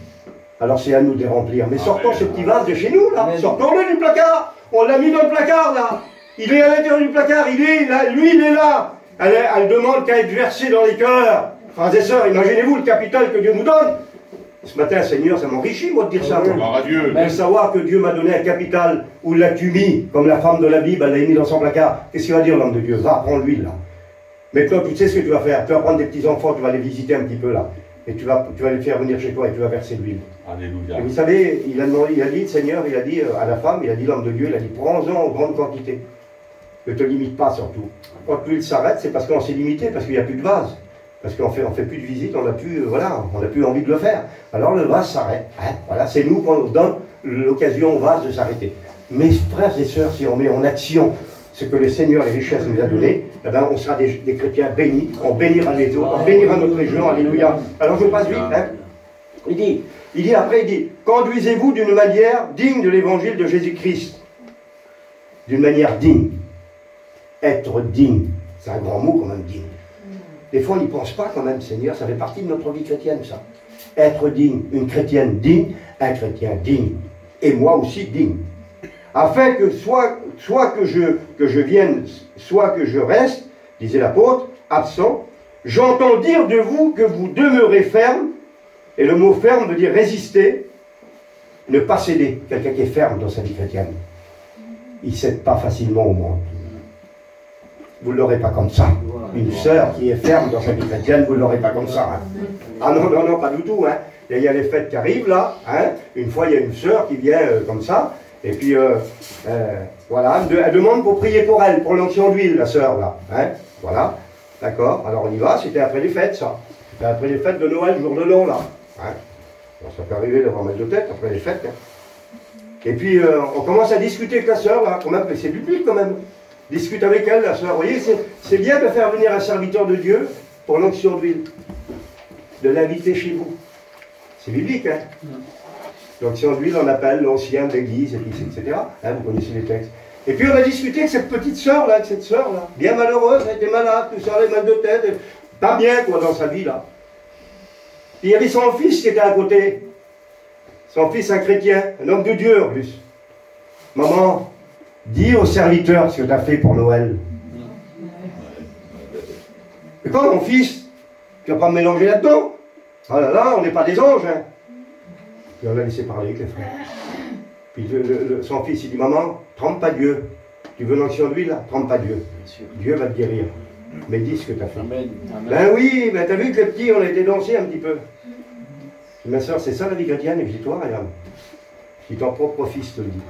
Alors c'est à nous de les remplir. Mais sortons ce petit vase de chez nous là. Sortons-le du placard. On l'a mis dans le placard là. Il est à l'intérieur du placard, il est là, lui il est là. Elle demande qu'à être versée dans les cœurs. Frères et sœurs, imaginez-vous le capital que Dieu nous donne. Ce matin, Seigneur, ça m'enrichit, moi, de dire ça. De savoir que Dieu m'a donné un capital, où l'as-tu mis, comme la femme de la Bible, elle l'a mis dans son placard. Qu'est-ce qu'il va dire, l'homme de Dieu? Va, prends l'huile, là. Maintenant, tu sais ce que tu vas faire. Tu vas prendre des petits-enfants, tu vas les visiter un petit peu, là. Et tu vas les faire venir chez toi et tu vas verser l'huile. Alléluia. Et vous savez, il a dit, le Seigneur, il a dit à la femme, il a dit, l'homme de Dieu, il a dit, prends-en en grande quantité. Ne te limite pas, surtout. Quand l'huile s'arrête, c'est parce qu'on s'est limité, parce qu'il n'y a plus de vase. Parce qu'on fait plus de visites, on n'a plus, voilà, on n'a plus envie de le faire. Alors le vase s'arrête. Hein, voilà, c'est nous qu'on donne l'occasion au vase de s'arrêter. Mes frères et sœurs, si on met en action ce que le Seigneur, les richesses nous a donné, eh ben, on sera des chrétiens bénis, on bénira les autres, on bénira notre région, alléluia. Alors je passe vite, hein. Il dit après, conduisez-vous d'une manière digne de l'évangile de Jésus-Christ. D'une manière digne. Être digne. C'est un grand mot quand même, digne. Des fois, on n'y pense pas quand même, Seigneur, ça fait partie de notre vie chrétienne, ça. Être digne, une chrétienne digne, un chrétien digne. Et moi aussi digne. Afin que soit que je vienne, soit que je reste, disait l'apôtre, absent, j'entends dire de vous que vous demeurez ferme, et le mot ferme veut dire résister, ne pas céder. Quelqu'un qui est ferme dans sa vie chrétienne, il ne cède pas facilement au monde. Vous ne l'aurez pas comme ça. Une sœur qui est ferme dans sa vie chrétienne, vous ne l'aurez pas comme ça. Hein. Ah non, pas du tout. Hein. Il y a les fêtes qui arrivent là. Hein. Une fois, il y a une sœur qui vient comme ça. Et puis, voilà, elle demande pour prier pour elle, pour l'onction d'huile, la sœur là. Hein. Voilà, d'accord. Alors on y va, c'était après les fêtes ça. C'était après les fêtes de Noël, jour de l'an là. Hein. Alors, ça peut arriver d'avoir mal de tête après les fêtes. Hein. Et puis, on commence à discuter avec la sœur là, quand même, mais c'est biblique quand même. Discute avec elle, la sœur. Vous voyez, c'est bien de faire venir un serviteur de Dieu pour l'onction d'huile. De l'inviter chez vous. C'est biblique, hein? L'onction d'huile, on appelle l'ancien de l'église, etc. Hein, vous connaissez les textes. Et puis on a discuté avec cette petite sœur-là, bien malheureuse, elle était malade, tout ça, elle avait mal de tête, pas bien, quoi, dans sa vie, là. Puis il y avait son fils qui était à côté. Son fils, un chrétien, un homme de Dieu, en plus. Maman, dis au serviteur ce que tu as fait pour Noël. Et quand mon fils, tu vas pas me mélanger là-dedans. Oh là là, on n'est pas des anges. Hein. Et on l'a laissé parler avec les frères. Puis son fils, il dit, maman, trompe pas Dieu. Tu veux l'onction d'huile, là, trompe pas Dieu. Dieu va te guérir. Mais dis ce que tu as fait. Amen. Amen. Ben oui, ben t'as vu que les petits, on a été dansés un petit peu. Ma soeur, c'est ça la vie chrétienne. Et je dis, toi, regarde, si ton propre fils te le dit,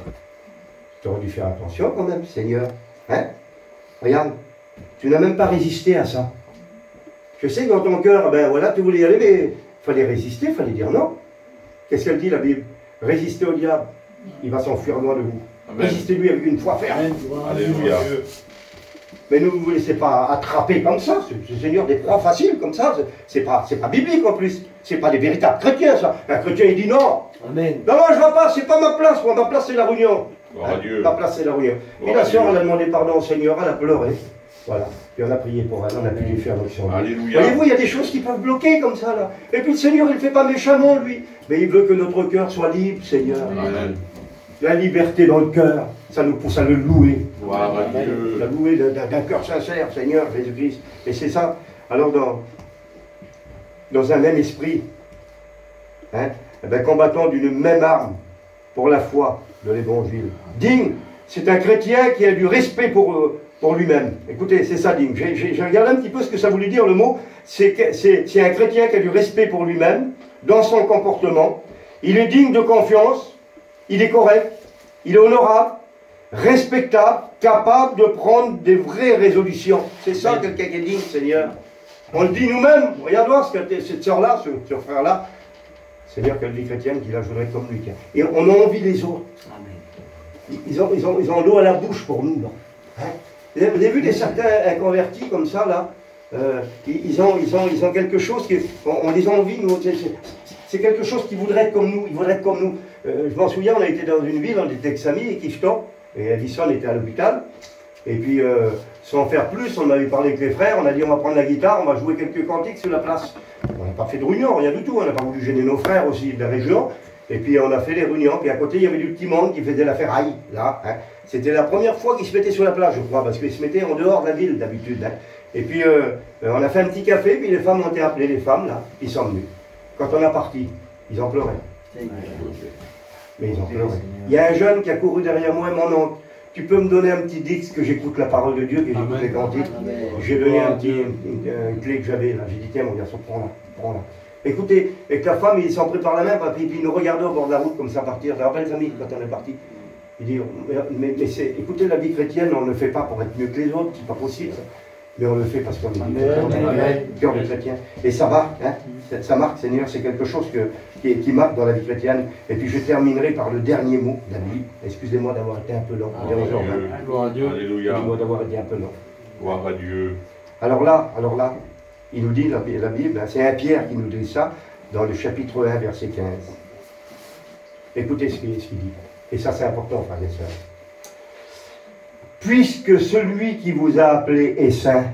tu aurais dû faire attention quand même, Seigneur. Hein? Regarde, tu n'as même pas résisté à ça. Je sais que dans ton cœur, ben voilà, tu voulais y aller, mais il fallait résister, il fallait dire non. Qu'est-ce qu'elle dit la Bible? Résistez au diable, il va s'enfuir loin de vous. Résistez-lui avec une foi ferme. Alléluia. Mais ne vous laissez pas attraper comme ça, c'est Seigneur des proies faciles comme ça, c'est pas biblique en plus, c'est pas des véritables chrétiens ça. Un chrétien il dit non. Amen. Non, non, je ne vais pas, c'est pas ma place, moi, ma place c'est la réunion. Ma place c'est la réunion. Et la sœur elle a demandé pardon au Seigneur, elle a pleuré. Voilà. Puis on a prié pour elle, on a pu lui faire l'onction. Alléluia. Voyez-vous, il y a des choses qui peuvent bloquer comme ça là. Et puis le Seigneur il ne fait pas méchamment lui, mais il veut que notre cœur soit libre, Seigneur. Amen. La liberté dans le cœur, ça nous pousse à le louer. La louer d'un cœur sincère, Seigneur Jésus-Christ. Et c'est ça. Alors dans un même esprit, hein, eh bien, combattant d'une même arme pour la foi de l'évangile. Digne, c'est un chrétien qui a du respect pour lui-même. Écoutez, c'est ça digne. J'ai regardé un petit peu ce que ça voulait dire le mot. C'est un chrétien qui a du respect pour lui-même, dans son comportement. Il est digne de confiance. Il est correct, il est honorable, respectable, capable de prendre des vraies résolutions. C'est ça quelqu'un qui est digne, Seigneur. On le dit nous-mêmes. Regarde voir cette sœur-là, ce frère-là. Seigneur, quelle vie chrétienne qu'il a, je voudrais être comme lui. Et on a envie des autres. Ils ont l'eau à la bouche pour nous. Hein? Vous avez vu des certains inconvertis comme ça, là ils ont quelque chose qui... On les a envie, nous. C'est quelque chose qui voudrait être comme nous. Ils voudraient être comme nous. Je m'en souviens, on a été dans une ville, on était avec Samy et Kifton, et Alison était à l'hôpital. Et puis, sans faire plus, on avait parlé avec les frères, on a dit on va prendre la guitare, on va jouer quelques cantiques sur la place. On n'a pas fait de réunion, rien du tout, on n'a pas voulu gêner nos frères aussi de la région. Et puis on a fait les réunions, puis à côté il y avait du petit monde qui faisait la ferraille, là. Hein. C'était la première fois qu'ils se mettaient sur la plage, je crois, parce qu'ils se mettaient en dehors de la ville d'habitude. Hein. Et puis on a fait un petit café, puis les femmes ont été appelées, les femmes, là, ils sont venus. Quand on a parti, ils en pleuraient. Mais ils en pleuraient. Il y a un jeune qui a couru derrière moi et mon oncle. Tu peux me donner un petit disque que j'écoute la parole de Dieu, que j'écoute les cantiques. J'ai donné une clé que j'avais là. J'ai dit tiens mon garçon, prends-la. Écoutez, avec la femme, ils s'en préparent la main, puis ils nous regardaient au bord de la route comme ça partir. Je rappelle les amis quand on est parti. Il dit mais écoutez, la vie chrétienne, on ne le fait pas pour être mieux que les autres, c'est pas possible. Mais on le fait parce qu'on est cœur de chrétien. Et ça marque, hein, ça marque, Seigneur, c'est quelque chose qui marque dans la vie chrétienne. Et puis je terminerai par le dernier mot de la Bible. Excusez-moi d'avoir été un peu long. Gloire à Dieu. Alléluia. Excusez-moi d'avoir été un peu long. Gloire à Dieu. Alors là, il nous dit, la Bible, c'est un Pierre qui nous dit ça, dans le chapitre 1, verset 15. Écoutez ce qu'il dit. Et ça, c'est important, frères et sœurs. Puisque celui qui vous a appelé est saint.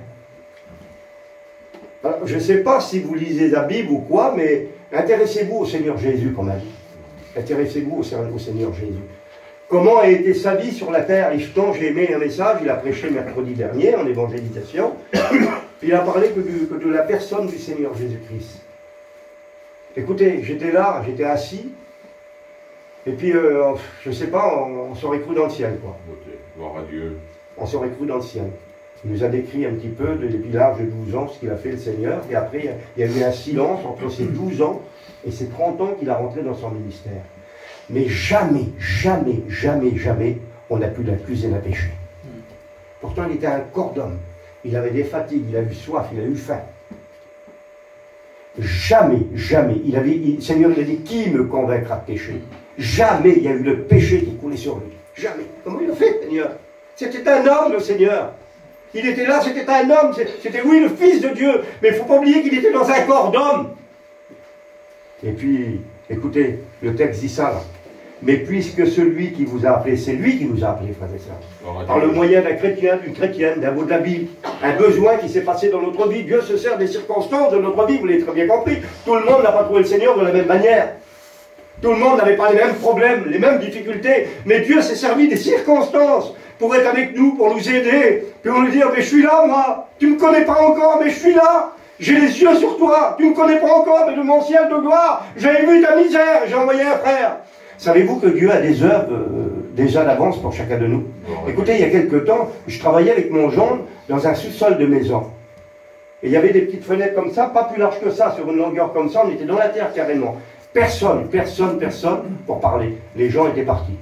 Alors, je ne sais pas si vous lisez la Bible ou quoi, mais intéressez-vous au Seigneur Jésus quand même. Intéressez-vous au Seigneur Jésus. Comment a été sa vie sur la terre? Yveton, j'ai aimé un message, il a prêché mercredi dernier en évangélisation. Puis il a parlé que de la personne du Seigneur Jésus-Christ. Écoutez, j'étais là, j'étais assis. Et puis, je ne sais pas, on s'aurait cru dans le ciel, quoi. Gloire à Dieu. On s'aurait cru dans le ciel. Il nous a décrit un petit peu depuis l'âge de 12 ans ce qu'il a fait le Seigneur. Et après, il y a eu un silence entre ces 12 ans et ces 30 ans qu'il a rentré dans son ministère. Mais jamais, jamais, jamais, jamais, on n'a pu l'accuser d'un péché. Pourtant, il était un corps d'homme. Il avait des fatigues, il a eu soif, il a eu faim. Jamais, jamais. Seigneur, il a dit, qui me convaincra de péché? Jamais il y a eu le péché qui coulait sur lui. Jamais. Comment il a fait, Seigneur? C'était un homme, le Seigneur. Il était là, c'était un homme. C'était, oui, le Fils de Dieu. Mais il ne faut pas oublier qu'il était dans un corps d'homme. Et puis, écoutez, le texte dit ça, là. Mais puisque celui qui vous a appelé, c'est lui qui nous a appelés, frères et sœurs. Par le moyen d'un chrétien, d'une chrétienne, d'un mot de la Bible, un besoin qui s'est passé dans notre vie. Dieu se sert des circonstances de notre vie, vous l'avez très bien compris. Tout le monde n'a pas trouvé le Seigneur de la même manière. Tout le monde n'avait pas les mêmes problèmes, les mêmes difficultés. Mais Dieu s'est servi des circonstances pour être avec nous, pour nous aider, pour nous dire, mais je suis là, moi. Tu ne me connais pas encore, mais je suis là. J'ai les yeux sur toi. Tu ne me connais pas encore, mais de mon ciel de gloire, j'avais vu ta misère, j'ai envoyé un frère. Savez-vous que Dieu a des œuvres déjà d'avance pour chacun de nous? Écoutez, il y a quelque temps, je travaillais avec mon gendre dans un sous-sol de maison. Et il y avait des petites fenêtres comme ça, pas plus larges que ça, sur une longueur comme ça, on était dans la terre carrément. Personne pour parler. Les gens étaient partis.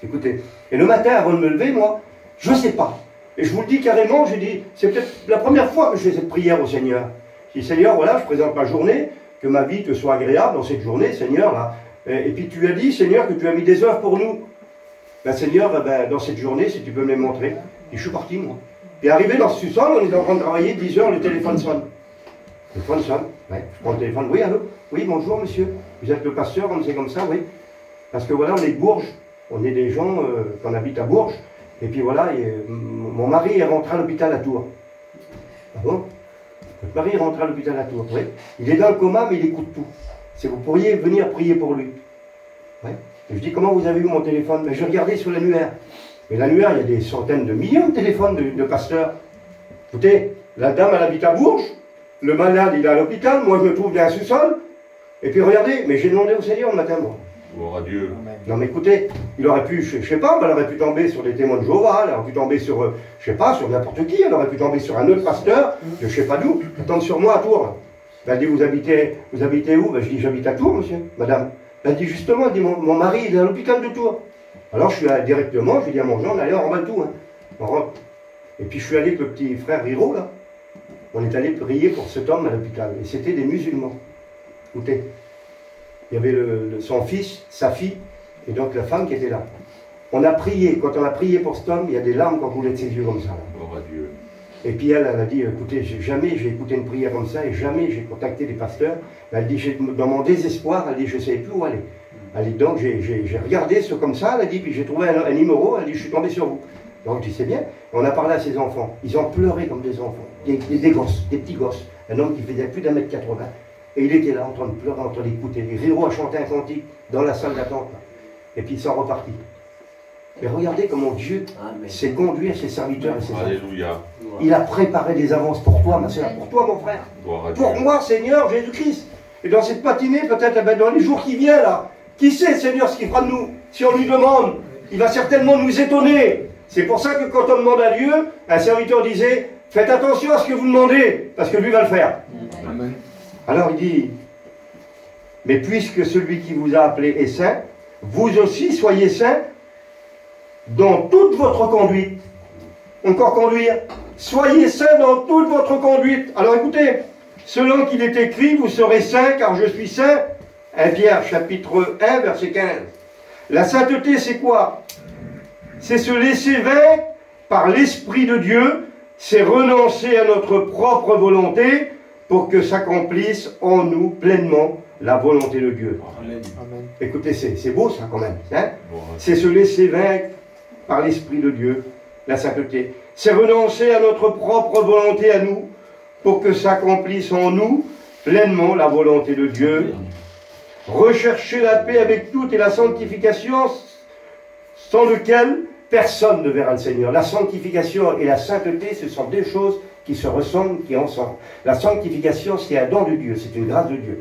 Écoutez, et le matin, avant de me lever, moi, je ne sais pas. Et je vous le dis carrément, j'ai dit, c'est peut-être la première fois que je fais cette prière au Seigneur. Je dis, Seigneur, voilà, je présente ma journée, que ma vie te soit agréable dans cette journée, Seigneur, là. Et puis tu as dit, Seigneur, que tu as mis des œuvres pour nous. Ben Seigneur, dans cette journée, si tu peux me les montrer. Et je suis parti, moi. Et arrivé dans ce sous-sol, on est en train de travailler, 10 heures, le téléphone sonne. Le téléphone sonne, ouais, je prends le téléphone, oui, allô? Oui, bonjour, monsieur. Vous êtes le pasteur, on sait comme ça, oui. Parce que voilà, on est de Bourges. On est des gens qu'on habite à Bourges. Et puis voilà, mon mari est rentré à l'hôpital à Tours. Ah bon? Votre mari est rentré à l'hôpital à Tours, oui. Il est dans le coma, mais il écoute tout. Si vous pourriez venir prier pour lui. Ouais. Et je dis, comment vous avez eu mon téléphone? Mais je regardais sur l'annuaire. Et l'annuaire, il y a des centaines de millions de téléphones de pasteurs. Écoutez, la dame, elle habite à Bourges. Le malade, il est à l'hôpital. Moi, je me trouve dans un sous-sol. Et puis regardez, mais j'ai demandé au Seigneur le matin, moi. Gloire à Dieu. Non mais écoutez, il aurait pu, je sais pas, elle aurait pu tomber sur des témoins de Jéhovah, elle aurait pu tomber sur, je sais pas, sur n'importe qui, elle aurait pu tomber sur un autre pasteur, de je sais pas d'où, elle tombe sur moi à Tours. Ben, elle dit, vous habitez où? Ben, je dis, j'habite à Tours, monsieur, madame. Ben, elle dit, justement, elle dit, mon mari, il est à l'hôpital de Tours. Alors je suis allé directement, je lui ai dit à mon gendre, allez, on remballe tout. Hein. On rentre. Et puis je suis allé avec le petit frère Riro, là. On est allé prier pour cet homme à l'hôpital. Et c'était des musulmans. Écoutez. Il y avait son fils, sa fille, et donc la femme qui était là. On a prié, quand on a prié pour cet homme, il y a des larmes qui ont coulé de ses yeux comme ça. Gloire à Dieu. Et puis elle a dit, écoutez, jamais j'ai écouté une prière comme ça, et jamais j'ai contacté des pasteurs. Elle dit, dans mon désespoir, elle dit, je ne savais plus où aller. Elle dit, donc j'ai regardé ce comme ça, elle a dit, puis j'ai trouvé un numéro, elle dit, je suis tombé sur vous. Donc je dis, c'est bien. On a parlé à ses enfants. Ils ont pleuré comme des enfants, des gosses, des petits gosses. Un homme qui faisait plus d'1,80 m. Et il était là en train de pleurer, en train d'écouter. Et Riro a chanté un cantique dans la salle d'attente. Et puis ils sont repartis. Mais regardez comment Dieu sait conduire ses serviteurs et ses enfants. Alléluia. Il a préparé des avances pour toi, ma soeur, pour toi, mon frère. Pour moi, Seigneur Jésus-Christ. Et dans cette matinée, peut-être dans les jours qui viennent, là, qui sait, Seigneur, ce qu'il fera de nous? Si on lui demande, il va certainement nous étonner. C'est pour ça que quand on demande à Dieu, un serviteur disait, faites attention à ce que vous demandez, parce que lui va le faire. Amen. Alors il dit, mais puisque celui qui vous a appelé est saint, vous aussi soyez saints dans toute votre conduite. Encore conduire. Soyez saints dans toute votre conduite. Alors écoutez, selon qu'il est écrit, vous serez saints car je suis saint. 1 Pierre chapitre 1 verset 15. La sainteté c'est quoi? C'est se laisser vaincre par l'Esprit de Dieu, c'est renoncer à notre propre volonté pour que s'accomplisse en nous pleinement la volonté de Dieu. Amen. Écoutez, c'est beau ça quand même. Hein? C'est se laisser vaincre par l'Esprit de Dieu, la sainteté. C'est renoncer à notre propre volonté à nous pour que s'accomplisse en nous pleinement la volonté de Dieu. Rechercher la paix avec toutes et la sanctification sans lequel personne ne verra le Seigneur. La sanctification et la sainteté, ce sont deux choses qui se ressemblent, qui ensemble. La sanctification, c'est un don de Dieu, c'est une grâce de Dieu.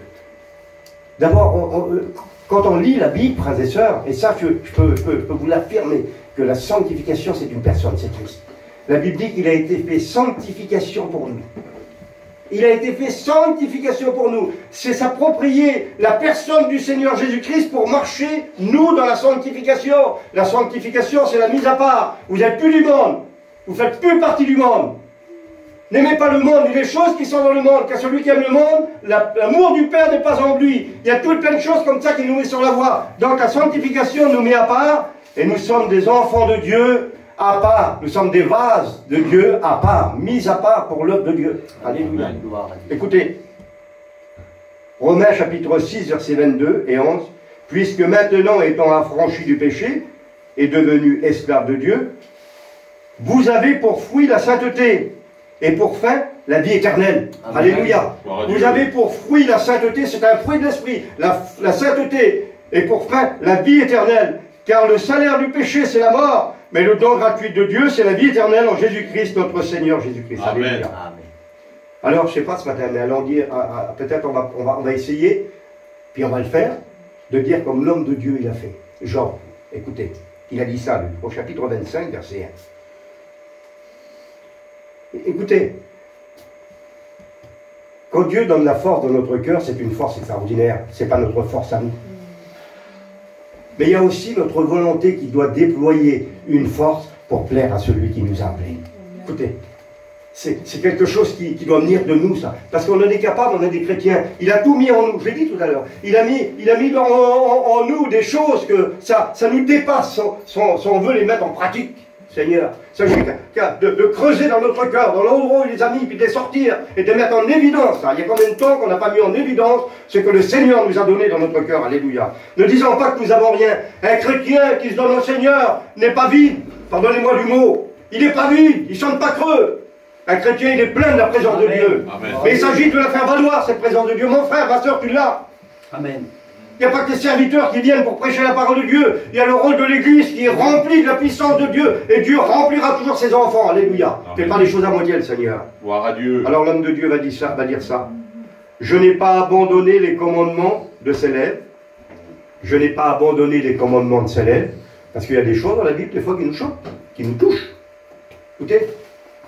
D'abord, quand on lit la Bible, frères et sœurs, et ça, je peux vous l'affirmer, que la sanctification, c'est une personne, c'est Christ. La Bible dit qu'il a été fait sanctification pour nous. Il a été fait sanctification pour nous. C'est s'approprier la personne du Seigneur Jésus-Christ pour marcher, nous, dans la sanctification. La sanctification, c'est la mise à part. Vous n'êtes plus du monde. Vous ne faites plus partie du monde. N'aimez pas le monde, ni les choses qui sont dans le monde, car celui qui aime le monde, l'amour du Père n'est pas en lui. Il y a toutes plein de choses comme ça qui nous met sur la voie. Donc la sanctification nous met à part, et nous sommes des enfants de Dieu à part. Nous sommes des vases de Dieu à part, mis à part pour l'œuvre de Dieu. Alléluia. Écoutez, Romains chapitre 6, versets 22 et 11. Puisque maintenant, étant affranchis du péché et devenus esclaves de Dieu, vous avez pour fruit la sainteté et pour fin la vie éternelle. Amen. Alléluia. Vous avez pour fruit la sainteté, c'est un fruit de l'esprit. La sainteté et pour fin la vie éternelle. Car le salaire du péché, c'est la mort, mais le don gratuit de Dieu, c'est la vie éternelle en Jésus-Christ, notre Seigneur Jésus-Christ. Amen. Alors, je ne sais pas ce matin, mais allons dire, peut-être on va essayer, puis on va le faire, de dire comme l'homme de Dieu il a fait. Jean, écoutez, il a dit ça, lui, au chapitre 25, verset 1. Écoutez, quand Dieu donne la force dans notre cœur, c'est une force extraordinaire, ce n'est pas notre force à nous. Mais il y a aussi notre volonté qui doit déployer une force pour plaire à celui qui nous a appelés. Écoutez, c'est quelque chose qui doit venir de nous, ça. Parce qu'on en est capable, on est des chrétiens. Il a tout mis en nous, je l'ai dit tout à l'heure. Il a mis en nous des choses que ça nous dépasse si on veut les mettre en pratique. Seigneur, il s'agit de creuser dans notre cœur, dans l'endroit où il les a mis, puis de les sortir et de les mettre en évidence. Il y a combien de temps qu'on n'a pas mis en évidence ce que le Seigneur nous a donné dans notre cœur. Alléluia. Ne disons pas que nous avons rien. Un chrétien qui se donne au Seigneur n'est pas vide. Pardonnez-moi du mot. Il n'est pas vide, il ne chante pas creux. Un chrétien, il est plein de la présence de Dieu. Amen. Mais il s'agit de la faire valoir, cette présence de Dieu. Mon frère, ma soeur, tu l'as. Amen. Il n'y a pas que les serviteurs qui viennent pour prêcher la parole de Dieu. Il y a le rôle de l'Église qui est rempli de la puissance de Dieu. Et Dieu remplira toujours ses enfants. Alléluia. Fais pas les choses à moitié, le Seigneur. Gloire à Dieu. Alors l'homme de Dieu va dire ça. Je n'ai pas abandonné les commandements de ses lèvres. Je n'ai pas abandonné les commandements de ses lèvres. Parce qu'il y a des choses dans la Bible, des fois, qui nous choquent, qui nous touchent. Écoutez,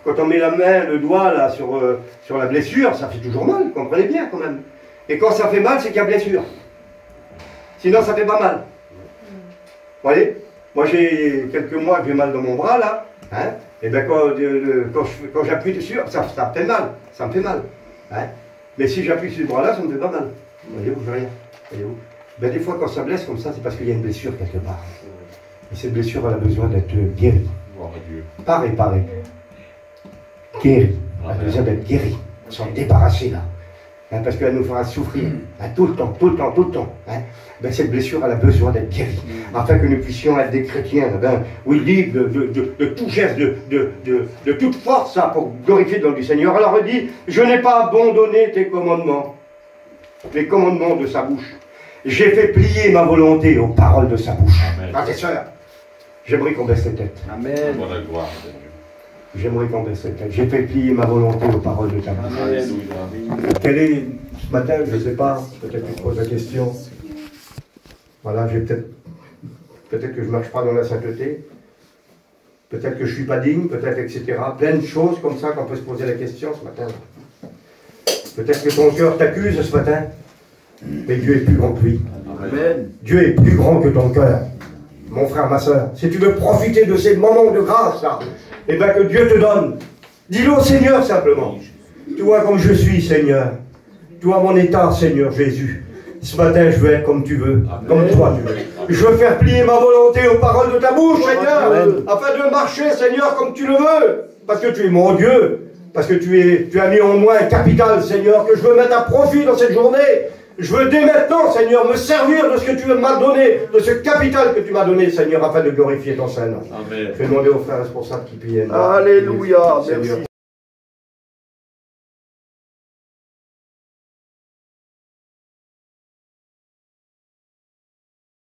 quand on met la main, le doigt là sur la blessure, ça fait toujours mal. Comprenez bien quand même. Et quand ça fait mal, c'est qu'il y a blessure. Sinon, ça fait pas mal. Vous voyez? Moi, j'ai quelques mois que j'ai mal dans mon bras, là. Hein? Et bien, quand j'appuie dessus, ça me fait mal. Ça me fait mal. Hein? Mais si j'appuie sur ce bras-là, ça me fait pas mal. Voyez-vous, je rien. Voyez-vous? Ben, des fois, quand ça blesse comme ça, c'est parce qu'il y a une blessure quelque part. Et cette blessure, elle a besoin d'être guérie. Gloire à Dieu. Pas réparée. Guérie. Elle a besoin d'être guérie. S'en débarrasser, là. Hein, parce qu'elle nous fera souffrir. Hein, tout le temps. Hein. Ben, cette blessure, elle a besoin d'être guérie. Afin que nous puissions être des chrétiens, oui, libres de tout geste, de toute force, ça, pour glorifier le nom du Seigneur. Alors il dit, je n'ai pas abandonné tes commandements, les commandements de sa bouche. J'ai fait plier ma volonté aux paroles de sa bouche. Frères et sœurs, j'aimerais qu'on baisse les têtes. Amen. Bonne gloire à Dieu. J'aimerais qu'on baisse les têtes. J'ai fait plier ma volonté aux paroles de ta bouche. Alléluia. Quel est, ce matin, je ne sais pas, peut-être que je pose la question. Voilà, peut-être que je ne marche pas dans la sainteté. Peut-être que je ne suis pas digne, peut-être, etc. Plein de choses comme ça qu'on peut se poser la question ce matin. Peut-être que ton cœur t'accuse ce matin. Mais Dieu est plus grand que lui. Amen. Dieu est plus grand que ton cœur. Mon frère, ma soeur, si tu veux profiter de ces moments de grâce, là, eh bien que Dieu te donne. Dis-le au Seigneur simplement. Tu vois comme je suis, Seigneur. Tu vois mon état, Seigneur Jésus. Ce matin, je veux être comme tu veux, comme toi tu veux. Je veux faire plier ma volonté aux paroles de ta bouche, Seigneur, afin de marcher, Seigneur, comme tu le veux. Parce que tu es mon Dieu. Parce que tu as mis en moi un capital, Seigneur, que je veux mettre à profit dans cette journée. Je veux dès maintenant, Seigneur, me servir de ce que tu m'as donné, de ce capital que tu m'as donné, Seigneur, afin de glorifier ton Saint-Nom. Amen. Je vais demander aux frères responsables qui prient. Alléluia. Merci.